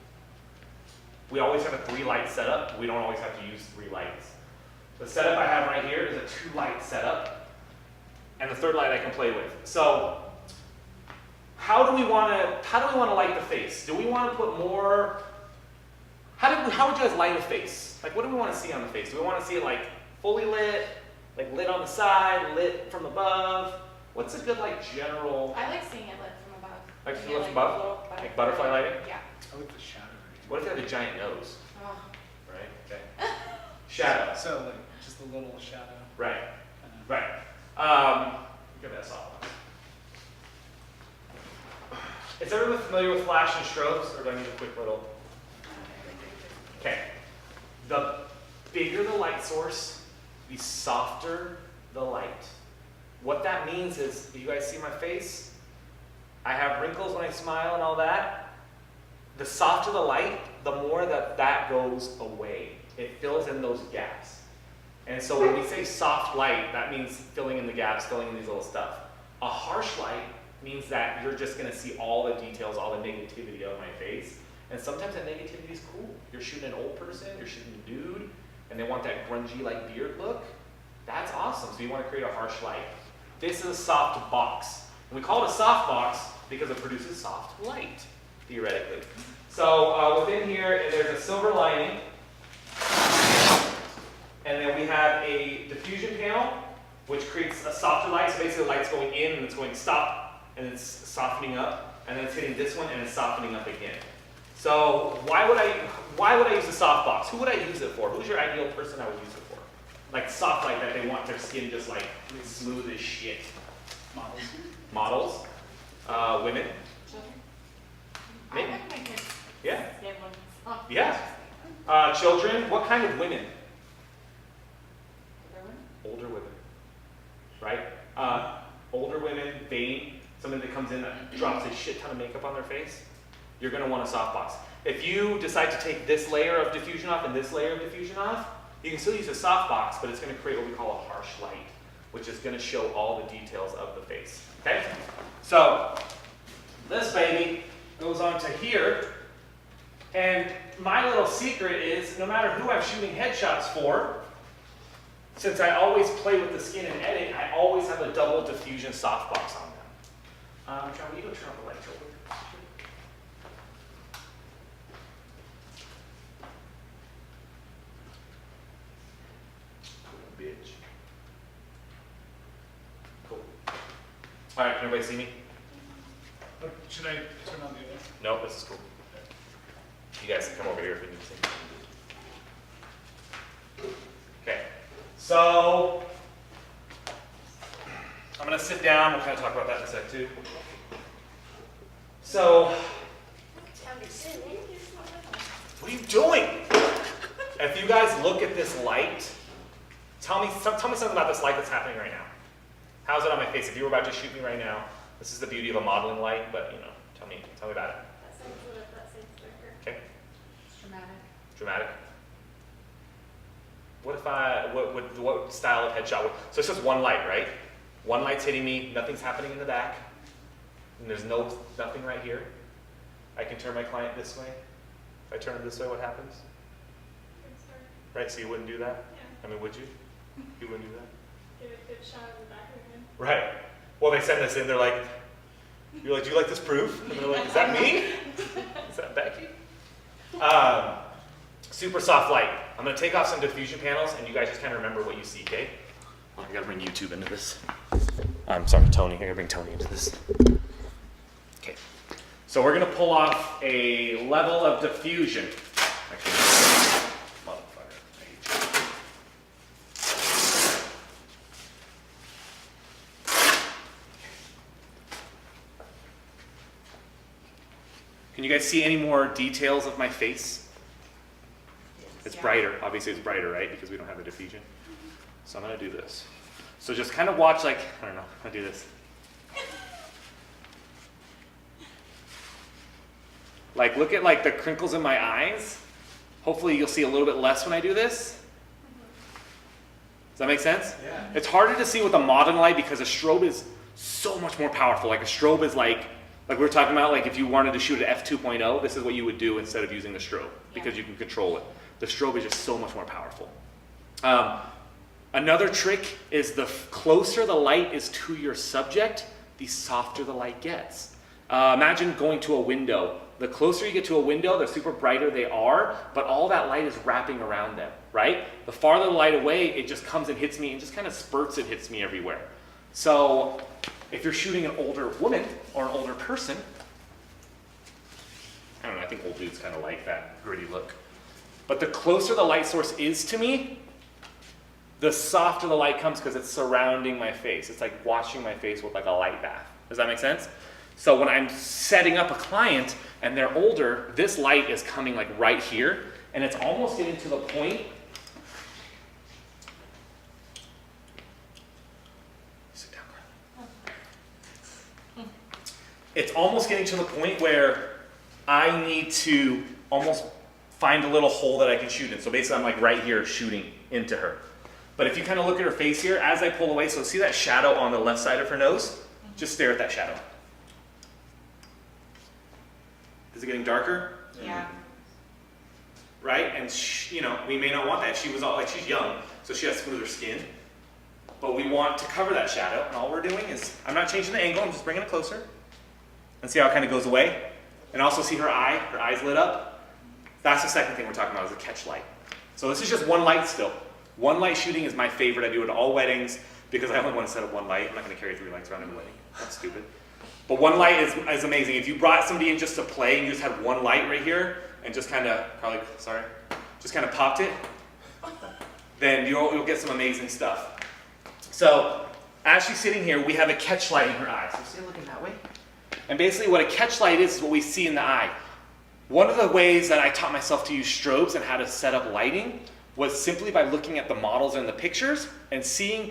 We always have a 3-light setup. We don't always have to use 3 lights. The setup I have right here is a 2-light setup, and the 3rd light I can play with. So, how do we want to light the face? Do we want to put more? How would you guys light a face? Like, what do we want to see on the face? Do we want to see it like fully lit, like lit on the side, lit from above? What's a good like general? I like seeing it lit from above. Like Yeah, lit from above? little Like butterfly lighting? Yeah. I like the shadow. What if you have a giant nose? Oh. Right. Okay. Shadow. So like just a little shadow. Right. Kind of. Right. Give that softbox. Is everyone familiar with flash and strobes, or do I need a quick little? Okay. The bigger the light source, the softer the light. What that means is, you guys see my face? I have wrinkles when I smile and all that. The softer the light, the more that goes away. It fills in those gaps. And so when we say soft light, that means filling in the gaps, filling in these little stuff. A harsh light means that you're just gonna see all the details, all the negativity of my face. And sometimes that negativity is cool. You're shooting an old person, you're shooting a dude, and they want that grungy like beard look. That's awesome. So you want to create a harsh light. This is a soft box. And we call it a soft box because it produces soft light, theoretically. So within here, there's a silver lining. And then we have a diffusion panel, which creates a softer light. So basically the light's going in and it's going stop, and it's softening up. And then it's hitting this one and it's softening up again. So why would I use a soft box? Who would I use it for? Who's your ideal person I would use it for? Like soft light that they want their skin just like smooth as shit. Models. Women. Children. I Maybe. like my kids. Yeah. Skin ones. Oh, Yeah. Children. What kind of women? Older women. Right? Older women, vain, somebody that comes in that drops a shit ton of makeup on their face. You're going to want a softbox. If you decide to take this layer of diffusion off and this layer of diffusion off, you can still use a softbox, but it's going to create what we call a harsh light, which is going to show all the details of the face. Okay? So, this baby goes on to here, and my little secret is, no matter who I'm shooting headshots for, since I always play with the skin and edit, I always have a double diffusion softbox on them. John, will you go turn on the light real quick? Bitch. Cool. All right, can everybody see me? Should I turn on the other? No, this is cool. You guys can come over here if you need to see. Okay, so I'm gonna sit down. We'll kind of talk about that in a sec too. So, what are you doing? If you guys look at this light, tell me something about this light that's happening right now. How's it on my face? If you were about to shoot me right now, this is the beauty of a modeling light, but tell me about it. Okay. It's dramatic. Dramatic. What style of headshot? So it's just one light, right? One light's hitting me, nothing's happening in the back, and there's nothing right here. I can turn my client this way. If I turn it this way, what happens? Right, so you wouldn't do that? Yeah. I mean, would you? You wouldn't do that? Give a good shot of the back of your head. Right. Well, they send this in, you're like, do you like this proof? And they're like, is that me? Is that Becky? Super soft light. I'm gonna take off some diffusion panels and you guys just kind of remember what you see, okay? Oh, I gotta bring YouTube into this. I'm sorry, Tony, I gotta bring Tony into this. Okay. So we're gonna pull off a level of diffusion. Actually, motherfucker, I hate you. Can you guys see any more details of my face? It's brighter. Obviously it's brighter, right? Because we don't have the diffusion. So I'm gonna do this. So just kind of watch, like, I don't know, I'll do this. Like, look at like the crinkles in my eyes. Hopefully you'll see a little bit less when I do this. Does that make sense? Yeah. It's harder to see with a modern light because a strobe is so much more powerful. Like a strobe is like we were talking about, like if you wanted to shoot at f2.0, this is what you would do instead of using the strobe because you can control it. The strobe is just so much more powerful. Another trick is the closer the light is to your subject, the softer the light gets. Imagine going to a window. The closer you get to a window, the super brighter they are, but all that light is wrapping around them, right? The farther the light away, it just comes and hits me and just kind of spurts and hits me everywhere. So if you're shooting an older woman or an older person, I don't know, I think old dudes kind of like that gritty look. But the closer the light source is to me, the softer the light comes because it's surrounding my face. It's like washing my face with like a light bath. Does that make sense? So when I'm setting up a client and they're older, this light is coming like right here, and it's almost getting to the point. Sit down, Carla. It's almost getting to the point where I need to almost find a little hole that I can shoot in. So basically I'm like right here shooting into her. But if you kind of look at her face here, as I pull away, so see that shadow on the left side of her nose? Just stare at that shadow. Is it getting darker? Yeah. Right? And we may not want that. She was all like, she's young, so she has smoother skin. But we want to cover that shadow, and all we're doing is, I'm not changing the angle, I'm just bringing it closer. And see how it kind of goes away? And also see her eyes lit up? That's the second thing we're talking about, is a catch light. So this is just one light still. One light shooting is my favorite. I do it at all weddings because I only want to set up one light. I'm not going to carry 3 lights around every wedding. That's stupid. But one light is amazing. If you brought somebody in just to play and you just had one light right here and just kind of, just kind of popped it, then you'll get some amazing stuff. So as she's sitting here, we have a catch light in her eye. So stay looking that way. And basically what a catch light is what we see in the eye. One of the ways that I taught myself to use strobes and how to set up lighting was simply by looking at the models in the pictures and seeing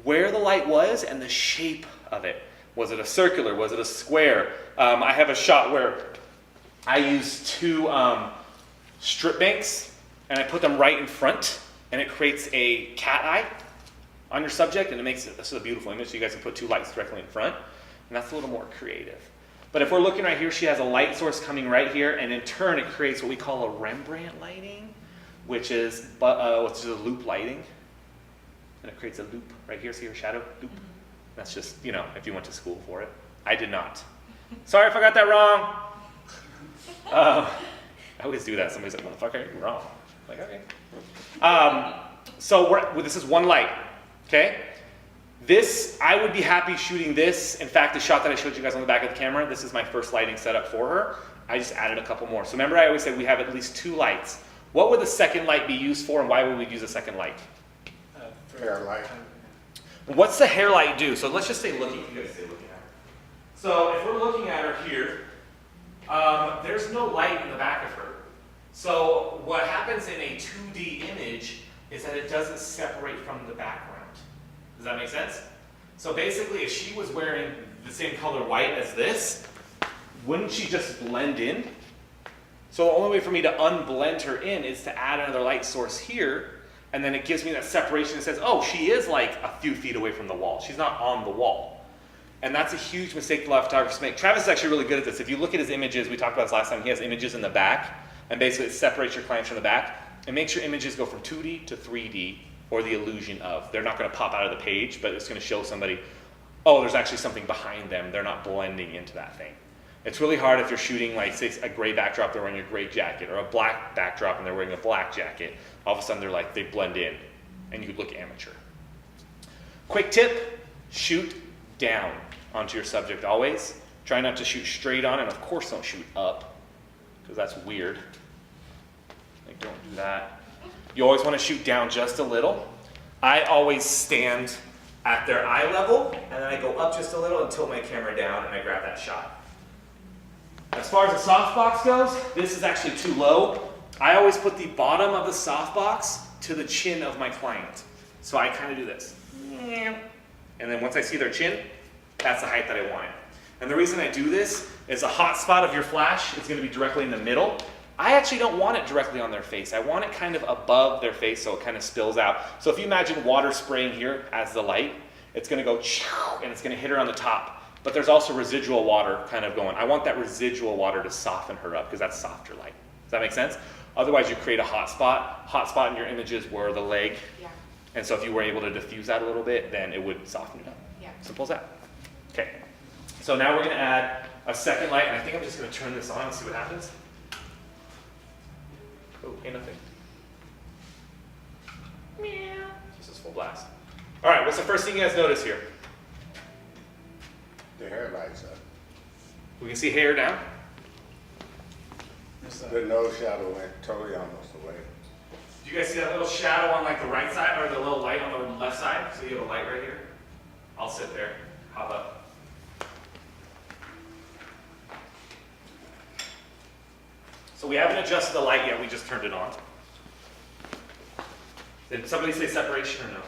where the light was and the shape of it. Was it a circular? Was it a square? I have a shot where I used 2 strip banks and I put them right in front, and it creates a cat eye on your subject, and it makes it, this is a beautiful image, so you guys can put 2 lights directly in front, and that's a little more creative. But if we're looking right here, she has a light source coming right here, and in turn it creates what we call a Rembrandt lighting, which is a loop lighting. And it creates a loop right here. See her shadow? Loop. That's just, if you went to school for it. I did not. Sorry if I got that wrong. I always do that. Somebody's like, motherfucker, you're wrong. I'm like, okay. So this is one light, okay? This, I would be happy shooting this. In fact, the shot that I showed you guys on the back of the camera, this is my first lighting setup for her. I just added a couple more. So remember I always said we have at least 2 lights. What would the second light be used for, and why would we use a second light? Hair light. What's the hair light do? So let's just stay looking. You guys stay looking at her. So if we're looking at her here, there's no light in the back of her. So what happens in a 2D image is that it doesn't separate from the background. Does that make sense? So basically, if she was wearing the same color white as this, wouldn't she just blend in? So the only way for me to unblend her in is to add another light source here, and then it gives me that separation that says, oh, she is like a few feet away from the wall. She's not on the wall. And that's a huge mistake a lot of photographers make. Travis is actually really good at this. If you look at his images, we talked about this last time, he has images in the back, and basically it separates your clients from the back. It makes your images go from 2D to 3D, or the illusion of. They're not going to pop out of the page, but it's going to show somebody, oh, there's actually something behind them. They're not blending into that thing. It's really hard if you're shooting, like, say, a gray backdrop, they're wearing a gray jacket, or a black backdrop and they're wearing a black jacket. All of a sudden, they blend in, and you look amateur. Quick tip, shoot down onto your subject always. Try not to shoot straight on, and of course don't shoot up, because that's weird. Like, don't do that. You always want to shoot down just a little. I always stand at their eye level, and then I go up just a little and tilt my camera down, and I grab that shot. As far as the softbox goes, this is actually too low. I always put the bottom of the softbox to the chin of my client. So I kind of do this. And then once I see their chin, that's the height that I want it. And the reason I do this is a hot spot of your flash is going to be directly in the middle. I actually don't want it directly on their face. I want it kind of above their face so it kind of spills out. So if you imagine water spraying here as the light, it's going to go and it's going to hit her on the top. But there's also residual water kind of going. I want that residual water to soften her up because that's softer light. Does that make sense? Otherwise you create a hot spot in your images were the leg. Yeah. And so if you were able to diffuse that a little bit, then it would soften it up. Yeah. Simple as that. Okay. So now we're going to add a second light, and I think I'm just going to turn this on and see what happens. Oh, ain't nothing. Meow. Just a full blast. All right, what's the first thing you guys notice here? The hair lights up. We can see hair now. The nose shadow went totally almost away. Do you guys see that little shadow on like the right side, or the little light on the left side? So you have a light right here. I'll sit there. Hop up. So we haven't adjusted the light yet, we just turned it on. Did somebody say separation or no?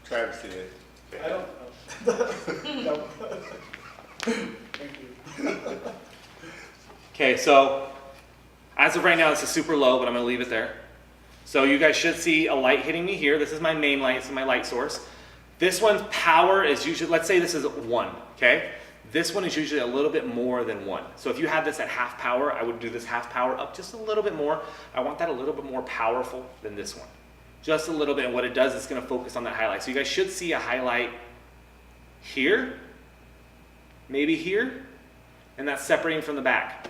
Try to see it. I don't know. No. Thank you. Okay, so as of right now, this is super low, but I'm gonna leave it there. So you guys should see a light hitting me here. This is my main light, this is my light source. This one's power is usually, let's say this is 1, okay? This one is usually a little bit more than 1. So if you had this at half power, I would do this half power up just a little bit more. I want that a little bit more powerful than this one. Just a little bit, and what it does is it's gonna focus on that highlight. So you guys should see a highlight here, maybe here, and that's separating from the back.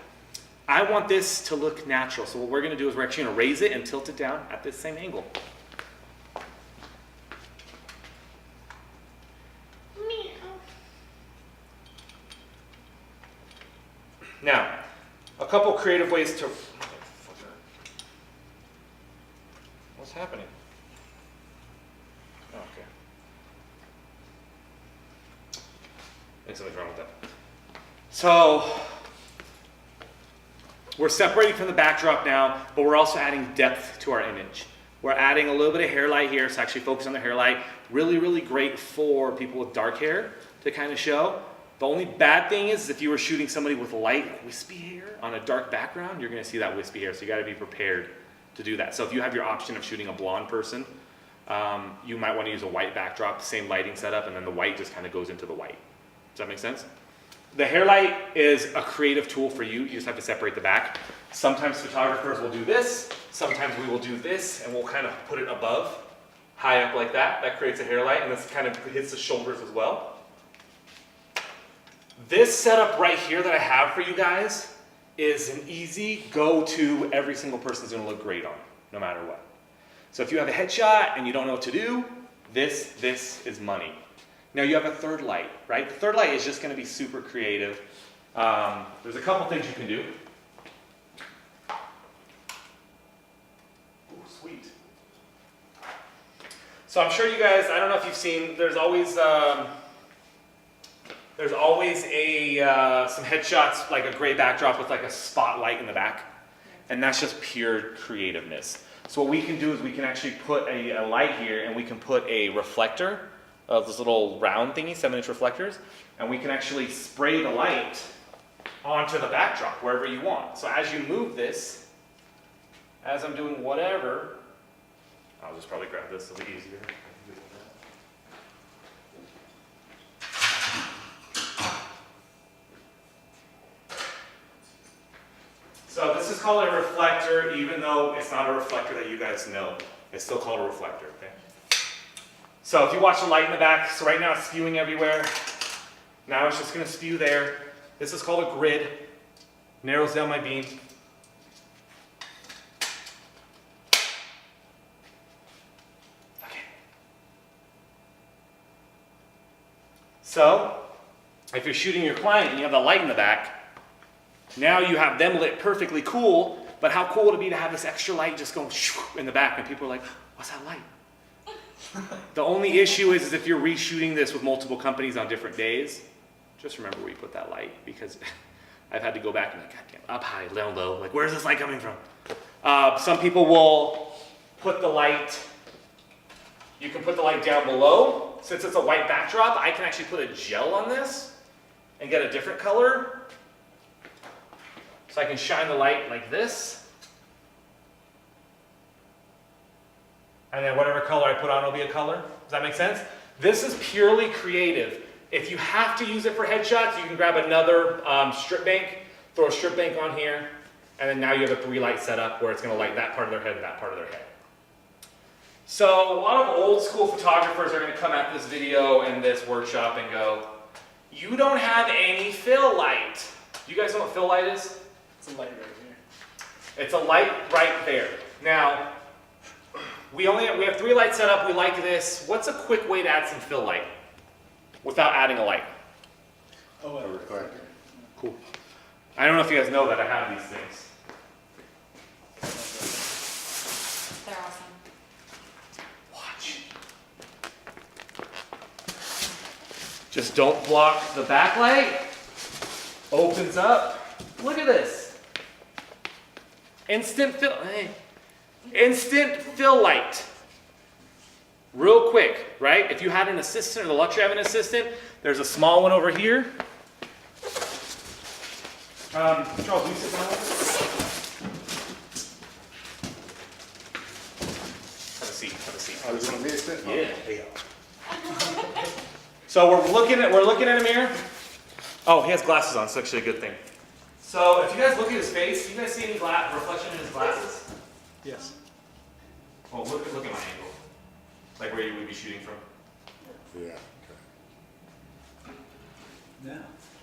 I want this to look natural, so what we're gonna do is we're actually gonna raise it and tilt it down at this same angle. Now, a couple creative ways to... What's happening? Oh, okay. I think something's wrong with that. So, we're separating from the backdrop now, but we're also adding depth to our image. We're adding a little bit of hair light here, so actually focus on the hair light. Really, really great for people with dark hair to kind of show. The only bad thing is if you were shooting somebody with light, wispy hair on a dark background, you're gonna see that wispy hair, so you gotta be prepared to do that. So if you have your option of shooting a blonde person, you might wanna use a white backdrop, same lighting setup, and then the white just kind of goes into the white. Does that make sense? The hair light is a creative tool for you. You just have to separate the back. Sometimes photographers will do this, sometimes we will do this, and we'll kind of put it above, high up like that. That creates a hair light, and this kind of hits the shoulders as well. This setup right here that I have for you guys is an easy go-to every single person's gonna look great on, no matter what. So if you have a headshot and you don't know what to do, this is money. Now you have a third light, right? The third light is just gonna be super creative. There's a couple things you can do. Ooh, sweet. So I'm sure you guys, I don't know if you've seen, there's always some headshots, like a gray backdrop with like a spotlight in the back. And that's just pure creativeness. So what we can do is we can actually put a light here, and we can put a reflector of this little round thingy, 7-inch reflectors, and we can actually spray the light onto the backdrop wherever you want. So as you move this, as I'm doing whatever, I'll just probably grab this, it'll be easier. So this is called a reflector, even though it's not a reflector that you guys know. It's still called a reflector, okay? So if you watch the light in the back, so right now it's spewing everywhere. Now it's just gonna spew there. This is called a grid. Narrows down my beam. Okay. So, if you're shooting your client and you have the light in the back, now you have them lit perfectly cool, but how cool would it be to have this extra light just going in the back, and people are like, what's that light? The only issue is if you're reshooting this with multiple companies on different days, just remember where you put that light, because I've had to go back and like, goddamn, up high, down low, like where's this light coming from? Some people will put the light, you can put the light down below. Since it's a white backdrop, I can actually put a gel on this and get a different color. So I can shine the light like this. And then whatever color I put on will be a color. Does that make sense? This is purely creative. If you have to use it for headshots, you can grab another strip bank, throw a strip bank on here, and then now you have a 3-light setup where it's going to light that part of their head and that part of their head. So a lot of old school photographers are going to come at this video and this workshop and go, you don't have any fill light. Do you guys know what fill light is? It's a light right here. It's a light right there. Now, we have 3 lights set up. We like this. What's a quick way to add some fill light without adding a light? Oh, A reflector. Cool. I don't know if you guys know that I have these things. They're awesome. Watch. Just don't block the backlight. Opens up. Look at this. Instant fill light. Real quick, right? If you had an assistant or the luxury of an assistant, there's a small one over here. Charles, will you sit down with us? Have a seat, have a seat. Oh, you gonna miss it? Yeah. So we're looking at a mirror. Oh, he has glasses on, so it's actually a good thing. So if you guys look at his face, you guys see any reflection in his glasses? yes. Well, look at my angle. Like where you would be shooting from. Yeah. Yeah.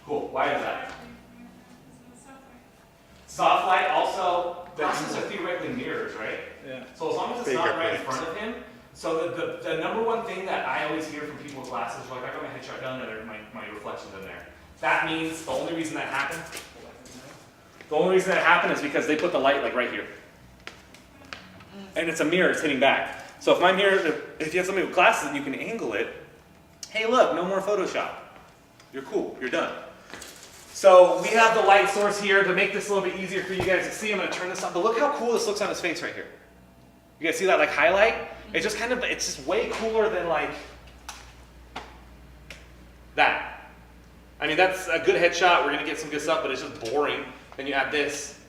Cool. Why is that? Soft light also, glasses are theoretically mirrors, right? Yeah. So as long as it's not right in front of him, so the number one thing that I always hear from people with glasses, like I got my headshot done and my reflection's in there. That means the only reason that happened is because they put the light like right here. And it's a mirror, it's hitting back. So if my mirror, if you have somebody with glasses and you can angle it, hey look, no more Photoshop. You're cool, you're done. So we have the light source here to make this a little bit easier for you guys to see. I'm gonna turn this on, but look how cool this looks on his face right here. You guys see that like highlight? It's just it's just way cooler than like that. I mean, that's a good headshot. We're gonna get some good stuff, but it's just boring. Then you add this.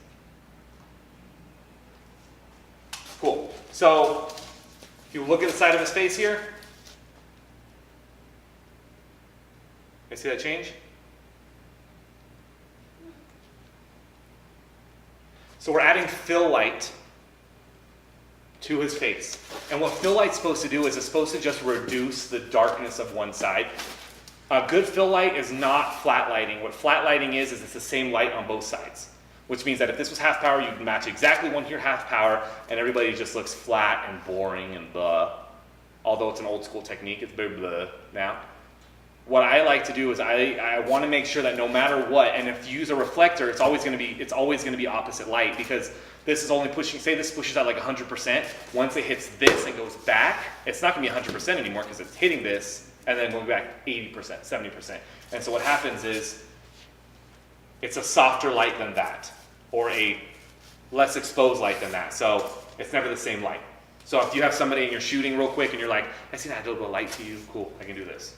Cool. So if you look at the side of his face here, you see that change? So we're adding fill light to his face. And what fill light's supposed to do is it's supposed to just reduce the darkness of one side. A good fill light is not flat lighting. What flat lighting is it's the same light on both sides. Which means that if this was half power, you'd match exactly one here half power, and everybody just looks flat and boring and blah. Although it's an old school technique, it's blah, blah now. What I like to do is I want to make sure that no matter what, and if you use a reflector, it's always going to be opposite light, because this is only pushing, say this pushes out like 100%. Once it hits this and goes back, it's not going to be 100% anymore because it's hitting this and then going back 80%, 70%. And so what happens is it's a softer light than that, or a less exposed light than that. So it's never the same light. So if you have somebody and you're shooting real quick and you're like, I see that little bit of light to you, cool, I can do this.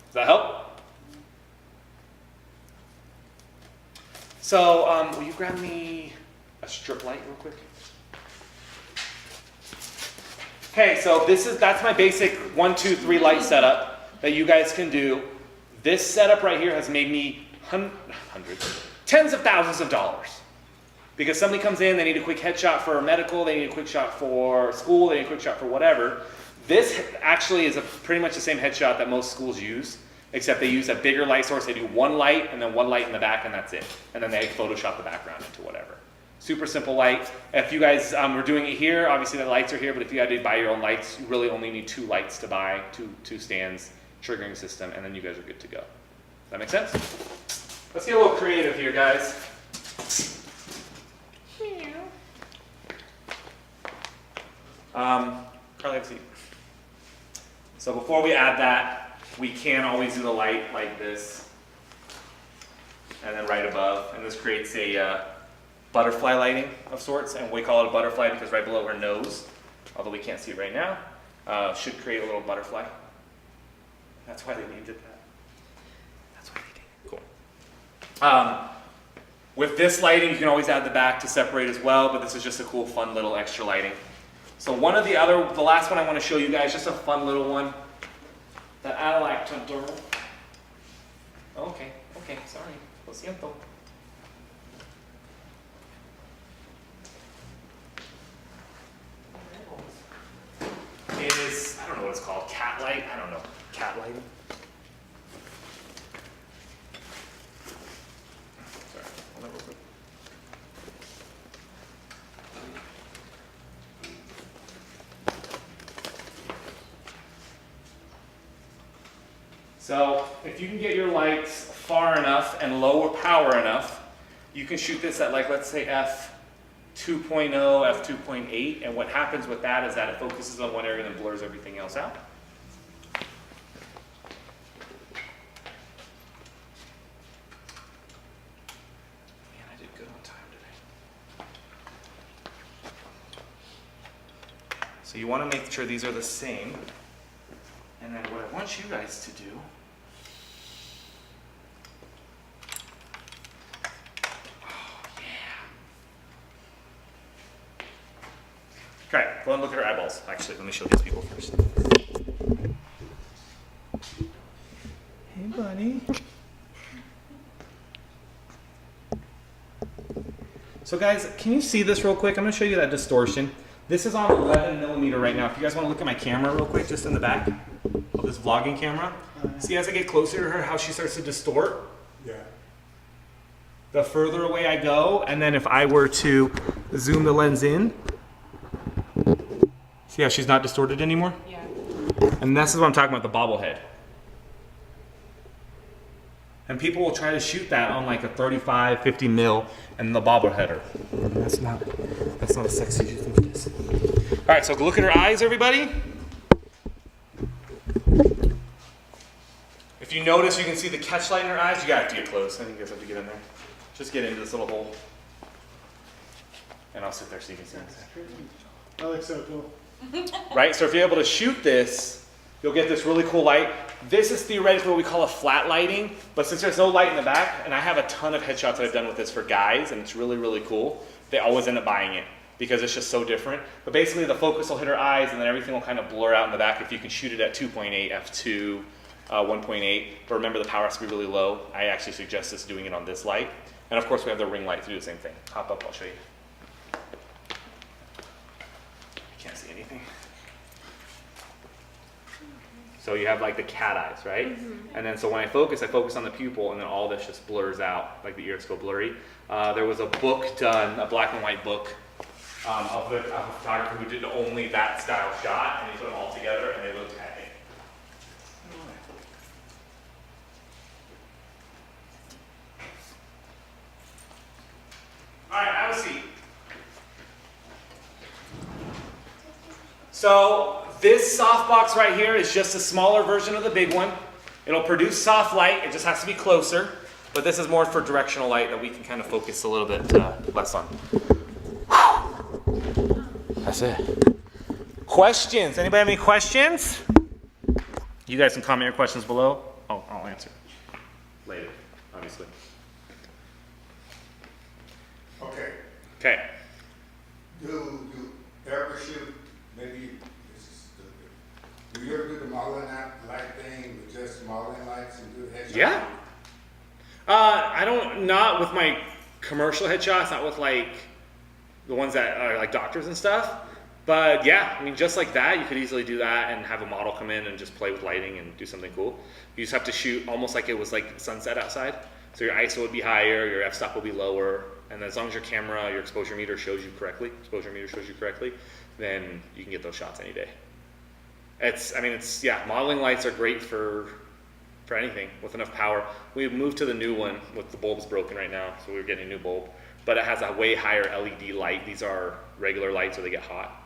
Does that help? So will you grab me a strip light real quick? Okay, so that's my basic 1, 2, 3 light setup that you guys can do. This setup right here has made me tens of thousands of dollars. Because somebody comes in, they need a quick headshot for medical, they need a quick shot for school, they need a quick shot for whatever. This actually is pretty much the same headshot that most schools use, except they use a bigger light source. They do one light and then one light in the back, and that's it. And then they Photoshop the background into whatever. Super simple light. If you guys were doing it here, obviously the lights are here, but if you had to buy your own lights, you really only need 2 lights to buy, two stands, triggering system, and then you guys are good to go. Does that make sense? Let's get a little creative here, guys. Carly, have a seat. So before we add that, we can always do the light like this, and then right above, and this creates a butterfly lighting of sorts, and we call it a butterfly because right below her nose, although we can't see it right now, should create a little butterfly. That's why they named it that. That's why they did it. Cool. With this lighting, you can always add the back to separate as well, but this is just a cool, fun little extra lighting. So the last one I want to show you guys, just a fun little one that I like to do. Okay, sorry. Lo siento. Is, I don't know what it's called, cat light? I don't know. Cat lighting? Sorry, hold on real quick. So if you can get your lights far enough and lower power enough, you can shoot this at, like, let's say f2.0, f2.8, and what happens with that is that it focuses on one area and then blurs everything else out. Man, I did good on time today. So you want to make sure these are the same. And then what I want you guys to do, okay, go and look at her eyeballs. Actually, let me show these people first. Hey, buddy. So guys, can you see this real quick? I'm going to show you that distortion. This is on 11 millimeter right now. If you guys want to look at my camera real quick, just in the back of this vlogging camera. See, as I get closer to her, how she starts to distort? Yeah. The further away I go, and then if I were to zoom the lens in, see how she's not distorted anymore? Yeah. And this is what I'm talking about, the bobblehead. And people will try to shoot that on like a 35, 50 mil, and the bobbleheader. That's not as sexy as you think it is. All right, so look at her eyes, everybody. If you notice, you can see the catch light in her eyes. You gotta have to get close. I think you guys have to get in there. Just get into this little hole. And I'll sit there so you can see this. That looks so cool. Right, so if you're able to shoot this, you'll get this really cool light. This is theoretically what we call a flat lighting, but since there's no light in the back, and I have a ton of headshots that I've done with this for guys, and it's really, really cool, they always end up buying it because it's just so different. But basically the focus will hit her eyes and then everything will kind of blur out in the back if you can shoot it at 2.8, f2, 1.8, but remember the power has to be really low. I actually suggest us doing it on this light. And of course we have the ring light to do the same thing. Hop up, I'll show you. I can't see anything. So you have like the cat eyes, right? Mm-hmm. And then so when I focus on the pupil and then all this just blurs out, like the ears go blurry. There was a book done, a black and white book, of a photographer who did only that style shot, and he put them all together and they looked epic. All right, have a seat. So this softbox right here is just a smaller version of the big one. It'll produce soft light, it just has to be closer. But this is more for directional light that we can kind of focus a little bit less on. That's it. Questions? Anybody have any questions? You guys can comment your questions below. Oh, I'll answer later, obviously. Okay. Okay. Do you ever shoot, maybe this is stupid. Do you ever do the modeling light thing with just modeling lights and do the headshot? Yeah. I don't, not with my commercial headshots, not with like the ones that are like doctors and stuff. But yeah, I mean, just like that, you could easily do that and have a model come in and just play with lighting and do something cool. You just have to shoot almost like it was like sunset outside. So your ISO would be higher, your f-stop will be lower, and as long as your camera, your exposure meter shows you correctly, then you can get those shots any day. Yeah, modeling lights are great for anything with enough power. We've moved to the new one with the bulbs broken right now, so we're getting a new bulb. But it has a way higher LED light. These are regular lights, so they get hot.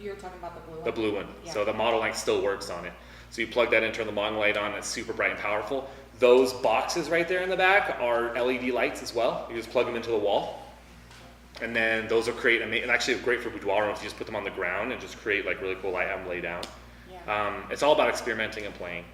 You're talking about the blue one? The blue one. Yeah. So the model light still works on it. So you plug that in, turn the modeling light on, it's super bright and powerful. Those boxes right there in the back are LED lights as well. You just plug them into the wall. And then those will create, and actually great for boudoir rooms, you just put them on the ground and just create like really cool light, have them lay down. Yeah. It's all about experimenting and playing.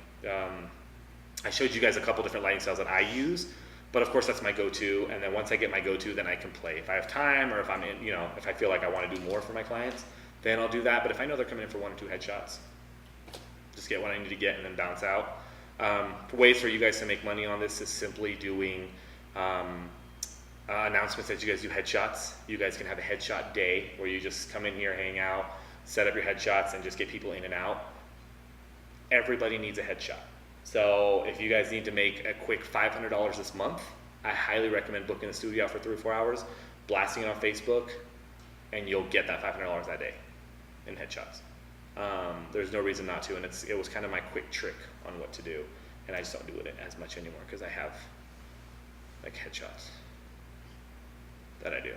I showed you guys a couple different lighting styles that I use, but of course that's my go-to. And then once I get my go-to, then I can play. If I have time, or if I'm in, if I feel like I want to do more for my clients, then I'll do that. But if I know they're coming in for 1 or 2 headshots, just get what I need to get and then bounce out. Ways for you guys to make money on this is simply doing announcements that you guys do headshots. You guys can have a headshot day where you just come in here, hang out, set up your headshots, and just get people in and out. Everybody needs a headshot. So if you guys need to make a quick $500 this month, I highly recommend booking a studio out for 3 or 4 hours, blasting it on Facebook, and you'll get that $500 that day in headshots. There's no reason not to, and it was kind of my quick trick on what to do, and I just don't do it as much anymore because I have like headshots that I do.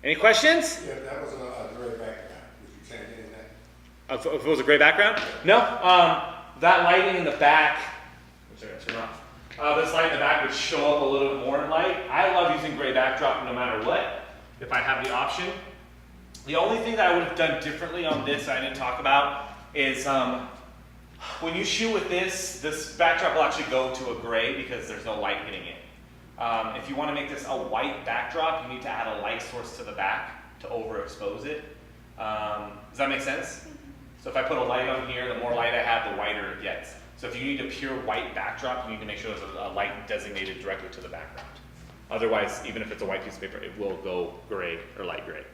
Any questions? Yeah, that was a great background. Would you change anything? If it was a great background? No. That lighting in the back, which I'm gonna turn off. This light in the back would show up a little bit more in light. I love using gray backdrop no matter what, if I have the option. The only thing that I would have done differently on this I didn't talk about is when you shoot with this backdrop will actually go to a gray because there's no light hitting it. If you want to make this a white backdrop, you need to add a light source to the back to overexpose it. Does that make sense? So if I put a light on here, the more light I have, the whiter it gets. So if you need a pure white backdrop, you need to make sure there's a light designated directly to the background. Otherwise, even if it's a white piece of paper, it will go gray or light gray.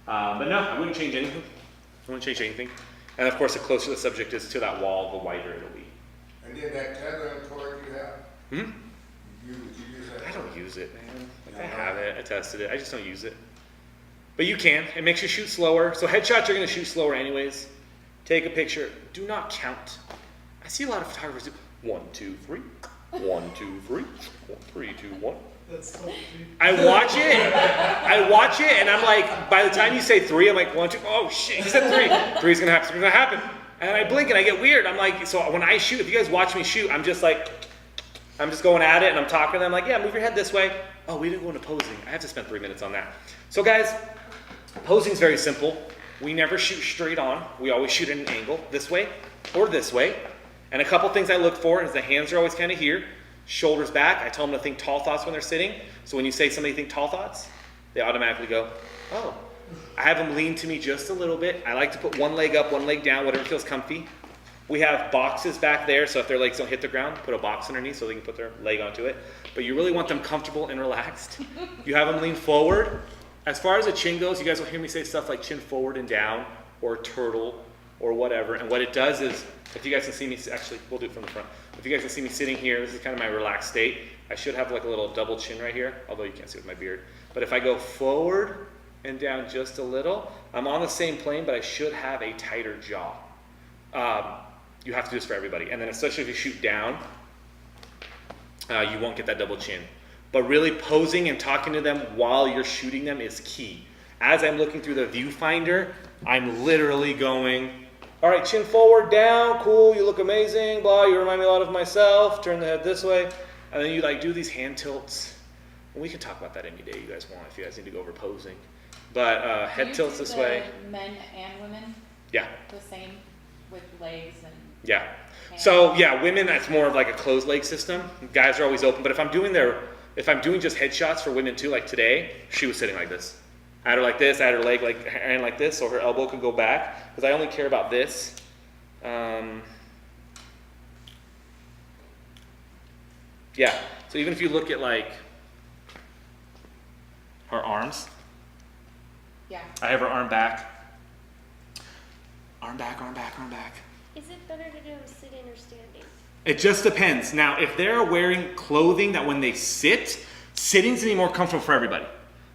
But no, I wouldn't change anything. I wouldn't change anything. And of course, the closer the subject is to that wall, the whiter it'll be. And then that tethering cord you have, Hmm? would you use that? I don't use it, man. Like I have it, I tested it, I just don't use it. But you can, it makes you shoot slower. So headshots are gonna shoot slower anyways. Take a picture, do not count. I see a lot of photographers do 1, 2, 3, 1, 2, 3, 3, 2, 1. That's so creepy. I watch it, and I'm like, by the time you say 3, I'm like, 1, 2, oh shit, he said 3. 3's gonna happen, 3's gonna happen. And I blink and I get weird. I'm like, so when I shoot, if you guys watch me shoot, I'm just going at it and I'm talking to them like, yeah, move your head this way. Oh, we didn't go into posing. I have to spend 3 minutes on that. So guys, posing is very simple. We never shoot straight on. We always shoot at an angle, this way or this way. And a couple things I look for is the hands are always kind of here, shoulders back. I tell them to think tall thoughts when they're sitting. So when you say somebody think tall thoughts, they automatically go, oh. I have them lean to me just a little bit. I like to put one leg up, one leg down, whatever feels comfy. We have boxes back there, so if their legs don't hit the ground, put a box underneath so they can put their leg onto it. But you really want them comfortable and relaxed. You have them lean forward. As far as the chin goes, you guys will hear me say stuff like chin forward and down, or turtle, or whatever. And what it does is, if you guys can see me, actually, we'll do it from the front. If you guys can see me sitting here, this is kind of my relaxed state. I should have like a little double chin right here, although you can't see with my beard. But if I go forward and down just a little, I'm on the same plane, but I should have a tighter jaw. You have to do this for everybody. And then especially if you shoot down, you won't get that double chin. But really posing and talking to them while you're shooting them is key. As I'm looking through the viewfinder, I'm literally going, all right, chin forward, down, cool, you look amazing, blah, you remind me a lot of myself, turn the head this way. And then you like do these hand tilts. And we can talk about that any day you guys want if you guys need to go over posing. But head tilts this way. Men and women? Yeah. The same with legs and Yeah. hands? So yeah, women, that's more of like a closed leg system. Guys are always open. But if I'm doing just headshots for women too, like today, she was sitting like this. I had her like this, I had her leg like this, so her elbow could go back. Because I only care about this. Yeah. So even if you look at like her arms, Yeah. I have her arm back. Arm back, arm back, arm back. Is it better to do them sitting or standing? It just depends. Now, if they're wearing clothing that when they sit, sitting's gonna be more comfortable for everybody.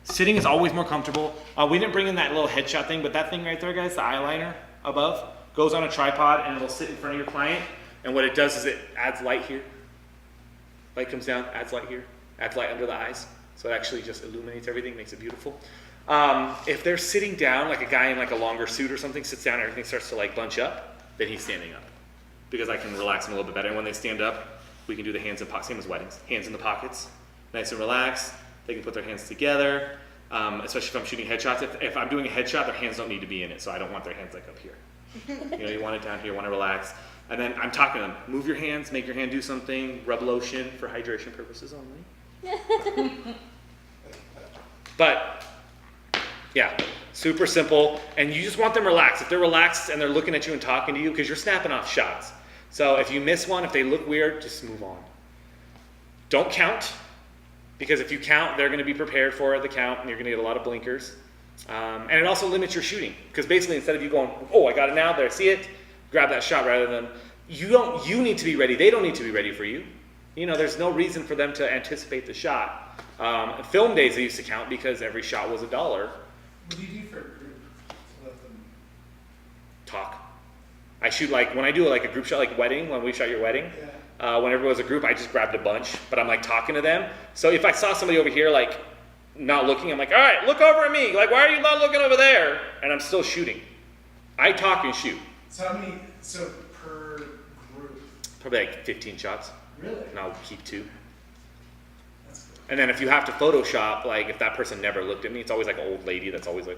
Sitting is always more comfortable. We didn't bring in that little headshot thing, but that thing right there, guys, the eyeliner above, goes on a tripod and it'll sit in front of your client. And what it does is it adds light here. Light comes down, adds light here, adds light under the eyes. So it actually just illuminates everything, makes it beautiful. If they're sitting down, like a guy in like a longer suit or something sits down and everything starts to like bunch up, then he's standing up. Because I can relax them a little bit better. And when they stand up, we can do the hands in pockets, same as weddings. Hands in the pockets, nice and relaxed. They can put their hands together, especially if I'm shooting headshots. If I'm doing a headshot, their hands don't need to be in it, so I don't want their hands like up here. You want it down here, you want to relax. And then I'm talking to them, move your hands, make your hand do something, rub lotion for hydration purposes only. But, yeah, super simple. And you just want them relaxed. If they're relaxed and they're looking at you and talking to you, because you're snapping off shots. So if you miss one, if they look weird, just move on. Don't count, because if you count, they're going to be prepared for the count, and you're going to get a lot of blinkers. And it also limits your shooting, because basically instead of you going, oh, I got it now, there, I see it, grab that shot, rather than you need to be ready. They don't need to be ready for you. There's no reason for them to anticipate the shot. Film days they used to count because every shot was $1. What do you do for a group to let them Talk. I shoot when I do a group shot, like wedding, when we shot your wedding. Yeah. Whenever it was a group, I just grabbed a bunch, but I'm talking to them. So if I saw somebody over here not looking, I'm all right, look over at me. Why are you not looking over there? And I'm still shooting. I talk and shoot. So per group? Probably 15 shots. Really? And I'll keep 2. That's good. And then if you have to Photoshop, if that person never looked at me, it's always an old lady that's always and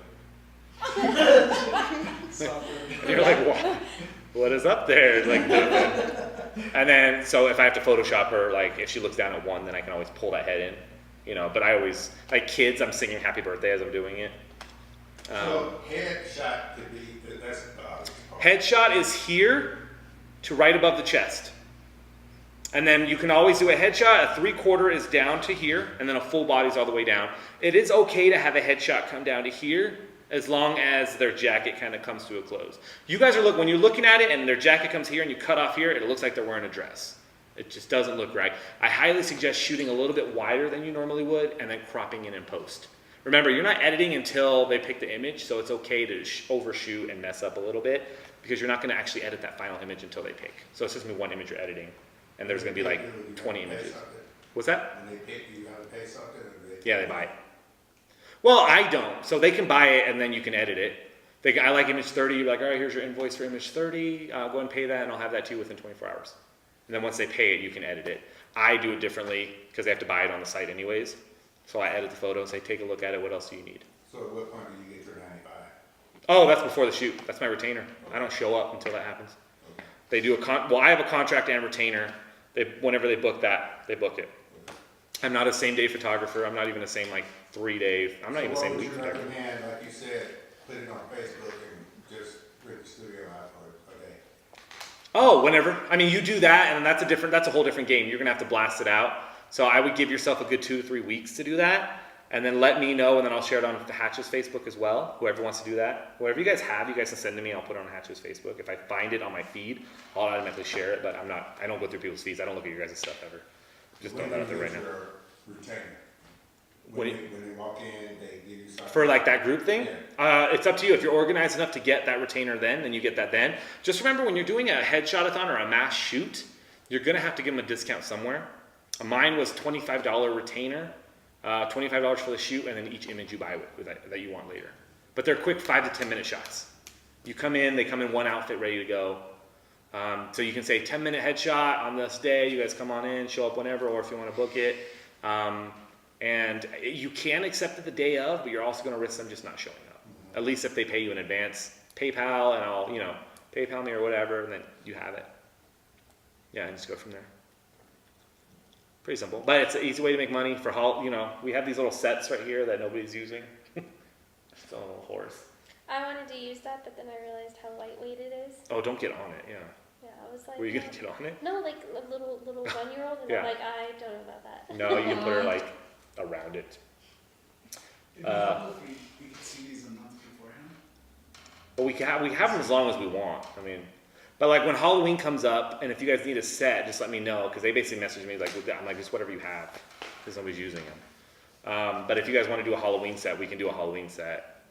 you're what is up there? And then, so if I have to Photoshop her, if she looks down at 1, then I can always pull that head in, but I always, kids, I'm singing happy birthday as I'm doing it. So headshot could be, that's Headshot is here to right above the chest. And then you can always do a headshot, a 3/4 is down to here, and then a full body's all the way down. It is okay to have a headshot come down to here, as long as their jacket kind of comes to a close. You guys when you're looking at it and their jacket comes here and you cut off here, it looks like they're wearing a dress. It just doesn't look right. I highly suggest shooting a little bit wider than you normally would and then cropping in post. Remember, you're not editing until they pick the image, so it's okay to overshoot and mess up a little bit, because you're not going to actually edit that final image until they pick. So it's just going to be one image you're editing, and there's going to be 20 images. What's that? When they pick, you gotta pay something. Yeah, they buy it. Well, I don't. So they can buy it, and then you can edit it. I like image 30. You're all right, here's your invoice for image 30. Go ahead and pay that, and I'll have that to you within 24 hours. And then once they pay it, you can edit it. I do it differently because they have to buy it on the site anyways. So I edit the photo and say, take a look at it. What else do you need? So at what point do you get your 95? Oh, that's before the shoot. That's my retainer. I don't show up until that happens. Okay. They do I have a contract and retainer. Whenever they book that, they book it. I'm not a same-day photographer. I'm not even a same 3-day. I'm not even a same week photographer. What would you recommend, like you said, put it on Facebook and just rent the studio out for a day? Oh, whenever. I mean, you do that, and that's a whole different game. You're gonna have to blast it out. So I would give yourself a good 2 to 3 weeks to do that, and then let me know, and then I'll share it on the Hatch's Facebook as well. Whoever wants to do that, whatever you guys have, you guys can send to me. I'll put it on Hatch's Facebook. If I find it on my feed, I'll automatically share it. But I don't go through people's feeds. I don't look at your guys' stuff ever. Just throwing that out there right now. Retainer. When When they walk in, they give you something. For that group thing, Yeah. it's up to you. If you're organized enough to get that retainer then you get that then. Just remember, when you're doing a headshot-a-thon or a mass shoot, you're gonna have to give them a discount somewhere. Mine was $25 retainer, $25 for the shoot, and then each image you buy that you want later. But they're quick 5 to 10 minute shots. You come in, they come in one outfit ready to go. So you can say 10-minute headshot on this day. You guys come on in, show up whenever, or if you want to book it. And you can accept it the day of, but you're also going to risk them just not showing up. At least if they pay you in advance, PayPal, and I'll PayPal me or whatever, and then you have it. Yeah, and just go from there. Pretty simple, but it's an easy way to make money for we have these little sets right here that nobody's using. It's a little horse. I wanted to use that, but then I realized how lightweight it is. Oh, don't get on it, yeah. Yeah, I was like. Were you gonna get on it? No, like a little 1-year-old, and Yeah. I'm like, I don't know about that. No, you can put her around it. It'd be helpful if we could see these a month beforehand. But we have them as long as we want. I mean, but when Halloween comes up, and if you guys need a set, just let me know, because they basically message me I'm like, just whatever you have, because nobody's using them. But if you guys want to do a Halloween set, we can do a Halloween set.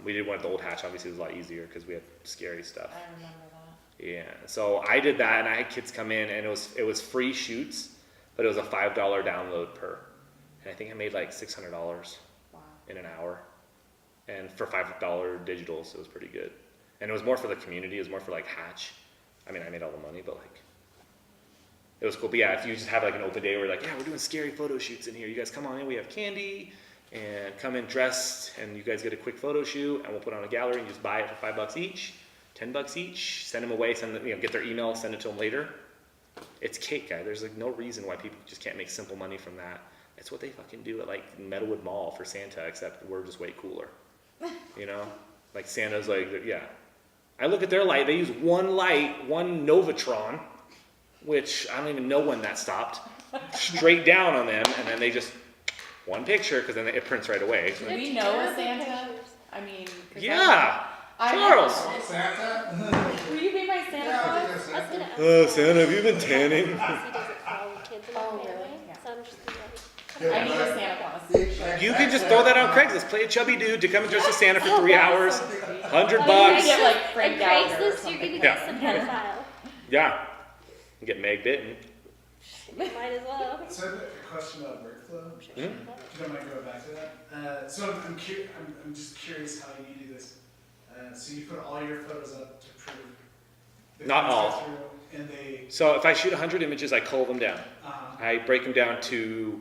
We did one at the old Hatch. Obviously, it was a lot easier because we had scary stuff. I remember that. Yeah, so I did that, and I had kids come in, and it was free shoots, but it was a $5 download per, and I think I made $600 Wow. in an hour, and for $5 digitals, it was pretty good. And it was more for the community. It was more for Hatch. I mean, I made all the money, but It was cool. But yeah, if you just have like an open day where like, yeah, we're doing scary photo shoots in here. You guys come on in. We have candy and come in dressed, and you guys get a quick photo shoot, and we'll put on a gallery and just buy it for $5 each, $10 each. Send them away. Send them, get their email. Send it to them later. It's cake, guy. There's like no reason why people just can't make simple money from that. It's what they fucking do at like Meadowwood Mall for Santa, except we're just way cooler. Like Santa's like, yeah. I look at their light. They use one light, one Novatron, which I don't even know when that stopped. Straight down on them, and then they just one picture because then it prints right away. Do we know a Santa? I mean, 'cause Yeah, I Charles. Santa? Will you be my Santa Yeah, Claus? I was gonna ask Oh, Santa, have you been tanning? he does it for all the kids in Oh, the family, really? Yeah. so I'm just gonna I need a Santa Claus. You can just throw that on Craigslist. Play a chubby dude to come and dress as Santa for 3 hours, So creepy. $100 I bucks. get like Frank Gallagher or Craigslist, you're something. gonna Yeah. get some pedophile. Yeah, you get Meg bitten. Might as well. So I have a question about workflow. I'm sure Hmm? she does. If you don't mind going back to that. So I'm just curious how you do this. So you put all your photos up to prove. the Not clients all. go through, And they, So if I shoot 100 images, I cull them down. uh, I break them down to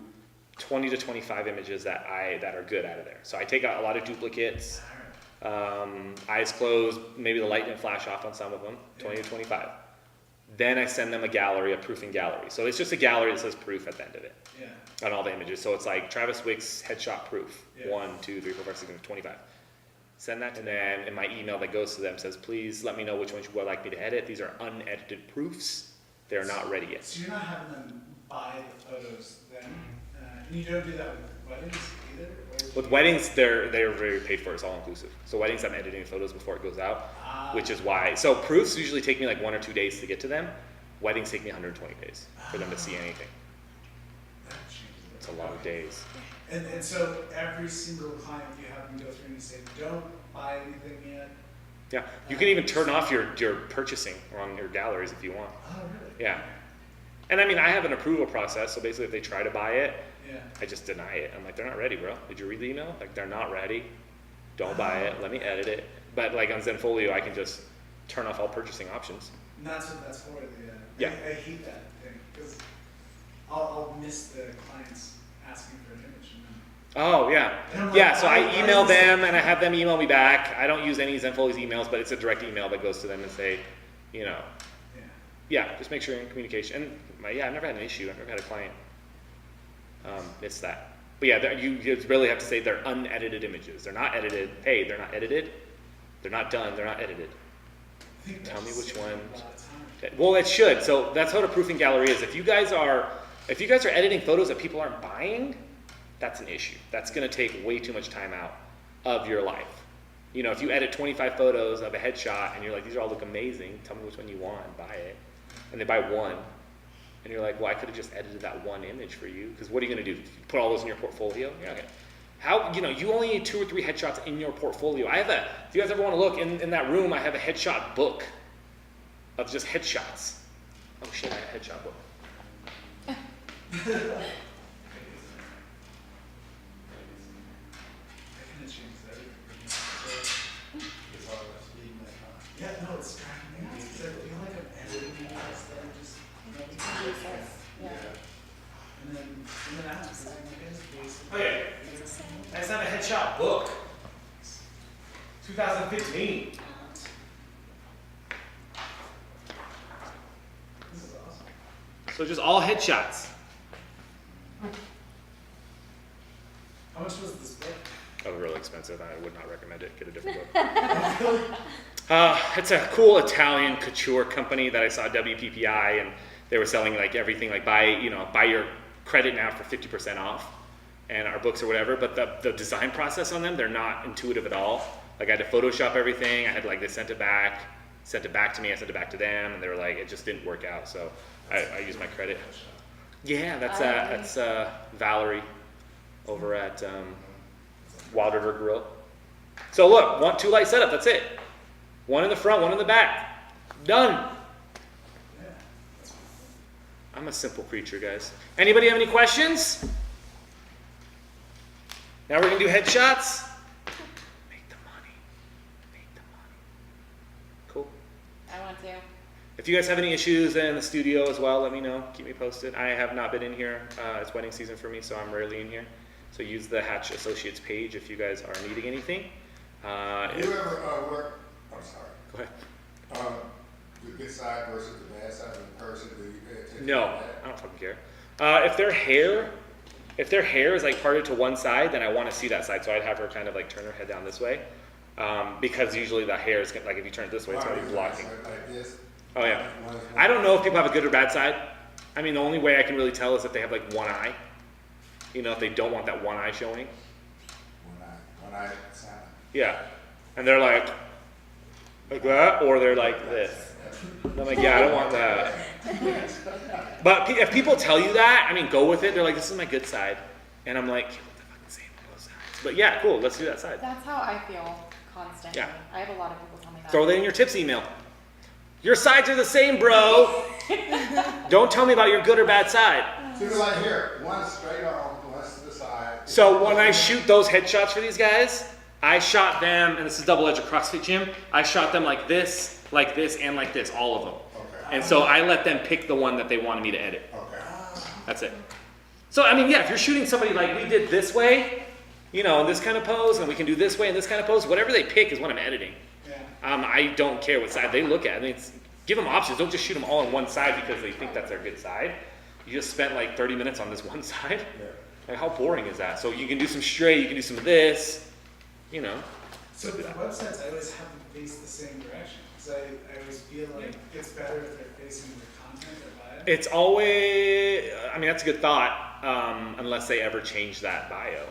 20 to 25 images that are good out of there. So I take out a lot of duplicates, eyes closed, maybe the light didn't flash off on some of them, 20 to 25. Then I send them a gallery, a proofing gallery. So it's just a gallery that says proof at the end of it yeah. on all the images. So it's like Travis Wick's headshot proof, Yeah. 1, 2, 3, 4, 5, 6, 7, 25. Send that, and then in my email that goes to them says, please let me know which ones you would like me to edit. These are unedited proofs. They're not ready yet. So you're not having them buy the photos then? And you don't do that with weddings either? Or do With you- weddings, they're very paid for. It's all inclusive. So weddings, I'm editing photos before it goes out, which is why. So proofs usually take me like 1 or 2 days to get to them. Weddings take me 120 days for them to see anything. That changes it. It's a lot of days. And so every single client you have them go through and you say, don't buy anything yet? Yeah, you can even turn off your purchasing on your galleries if you want. Oh, really? Yeah. And I mean, I have an approval process. So basically, if they try to buy it, Yeah. I just deny it. I'm like, they're not ready, bro. Did you read the email? Like, they're not ready. Don't buy it. Let me edit it. But like on Zenfolio, I can just turn off all purchasing options. And that's what that's for. Yeah. I hate that thing because I'll miss the clients asking for an image. And then, Oh, yeah. and I'm like, Yeah, so I why email is this- them and I have them email me back. I don't use any Zenfolio's emails, but it's a direct email that goes to them and say, Yeah. yeah, just make sure you're in communication. And yeah, I've never had an issue. I've never had a client miss that. But yeah, you really have to say they're unedited images. They're not edited. Hey, they're not edited. They're not done. They're not edited. I think Tell me that's which saving one. a lot of time. Well, it should. So that's what a proofing gallery is. If you guys are editing photos that people aren't buying, that's an issue. That's going to take way too much time out of your life. If you edit 25 photos of a headshot and you're like, these all look amazing, tell me which one you want, buy it. And they buy one. And you're like, well, I could have just edited that one image for you. Because what are you going to do? Put all those in your portfolio? You're not gonna. How, you only need 2 or 3 headshots in your portfolio. If you guys ever want to look, in that room, I have a headshot book of just headshots. Oh shit, I have a headshot book. I can change that. So, yeah, no, it's driving me nuts because I feel like I'm editing things that are just, Yeah. and then after, because I'm like, it's basic. Okay. I just have a headshot book. 2015. This is awesome. So just all headshots. How much was this book? Oh, really expensive. I would not recommend it. Get a different book. It's a cool Italian couture company that I saw at WPPI, and they were selling like everything, like buy your credit now for 50% off, and our books or whatever. But the design process on them, they're not intuitive at all. Like I had to Photoshop everything. I had they sent it back to me. I sent it back to them, and they were like, it just didn't work out. So I used my credit. Yeah, that's Valerie over at Wild River Grill. So look, 2 light setup. That's it. 1 in the front, 1 in the back. Done. Yeah. That's I'm a simple creature, guys. Anybody have any questions? Now we're gonna do headshots. Make the money. Make the money. Cool. I want to. If you guys have any issues in the studio as well, let me know. Keep me posted. I have not been in here. It's wedding season for me, so I'm rarely in here. So use the Hatch Associates page if you guys are needing anything. You ever work? I'm sorry. Go ahead. The good side versus the bad side of the person. Do you pay attention? No, to that? I don't fucking care. If their hair is like parted to one side, then I want to see that side. So I'd have her kind of like turn her head down this way, because usually the hair is like if you turn it this way, it's going to be blocking. Like this. Oh yeah. I don't know if people have a good or bad side. I mean, the only way I can really tell is if they have like one eye. You know, if they don't want that one eye showing. One eye silent. Yeah. And they're like that, or they're like this. And I'm like, yeah, I don't want that. But if people tell you that, I mean, go with it. They're like, this is my good side. And I'm like, yeah, what the fuck, same on both sides. But yeah, cool, let's do that side. That's how I feel constantly. Yeah. I have a lot of people tell me that. Throw that in your tips email. Your sides are the same, bro. Don't tell me about your good or bad side. So you're like here, one straight on, one's to the side. So when I shoot those headshots for these guys, I shot them, and this is double edge of CrossFit Gym, I shot them like this, and like this, all of them. Okay. And so I let them pick the one that they wanted me to edit. Okay. That's it. So I mean, yeah, if you're shooting somebody like we did this way, you know, in this kind of pose, and we can do this way in this kind of pose, whatever they pick is what I'm editing. Yeah. I don't care what side they look at. I mean, give them options. Don't just shoot them all on one side because they think that's their good side. You just spent like 30 minutes on this one side. Yeah. Like, how boring is that? So you can do some straight, you can do some of this, you know. So with websites, I always have them face the same direction. Because I always feel like it's better if they're facing the content or bio. It's always, I mean, that's a good thought, unless they ever change that bio.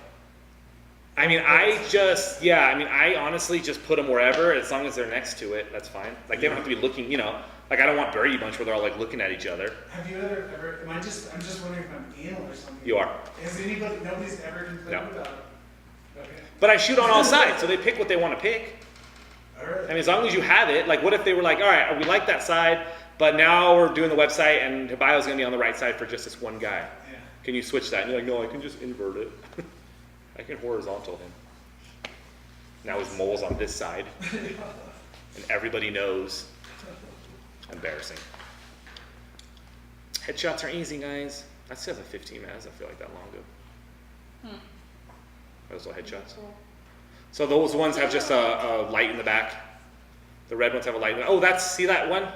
I mean, I honestly just put them wherever, as long as they're next to it, that's fine. Like, they don't have to be looking, you know, like I don't want Brady Bunch where they're all like looking at each other. Have you ever, I'm just wondering if I'm anal or something. You are. Nobody's ever complained No. about, okay. But I shoot on all sides, so they pick what they want to pick. Alright. I mean, as long as you have it, like what if they were like, all right, we like that side, but now we're doing the website and the bio's gonna be on the right side for just this one guy. Yeah. Can you switch that? And you're like, no, I can just invert it. I can horizontal him. Now his mole's on this side, and everybody knows. Embarrassing. Headshots are easy, guys. That's 2015, man. That doesn't feel like that long ago. Those are headshots. Cool. So those ones have just a light in the back. The red ones have a light in the back. Oh, see that one?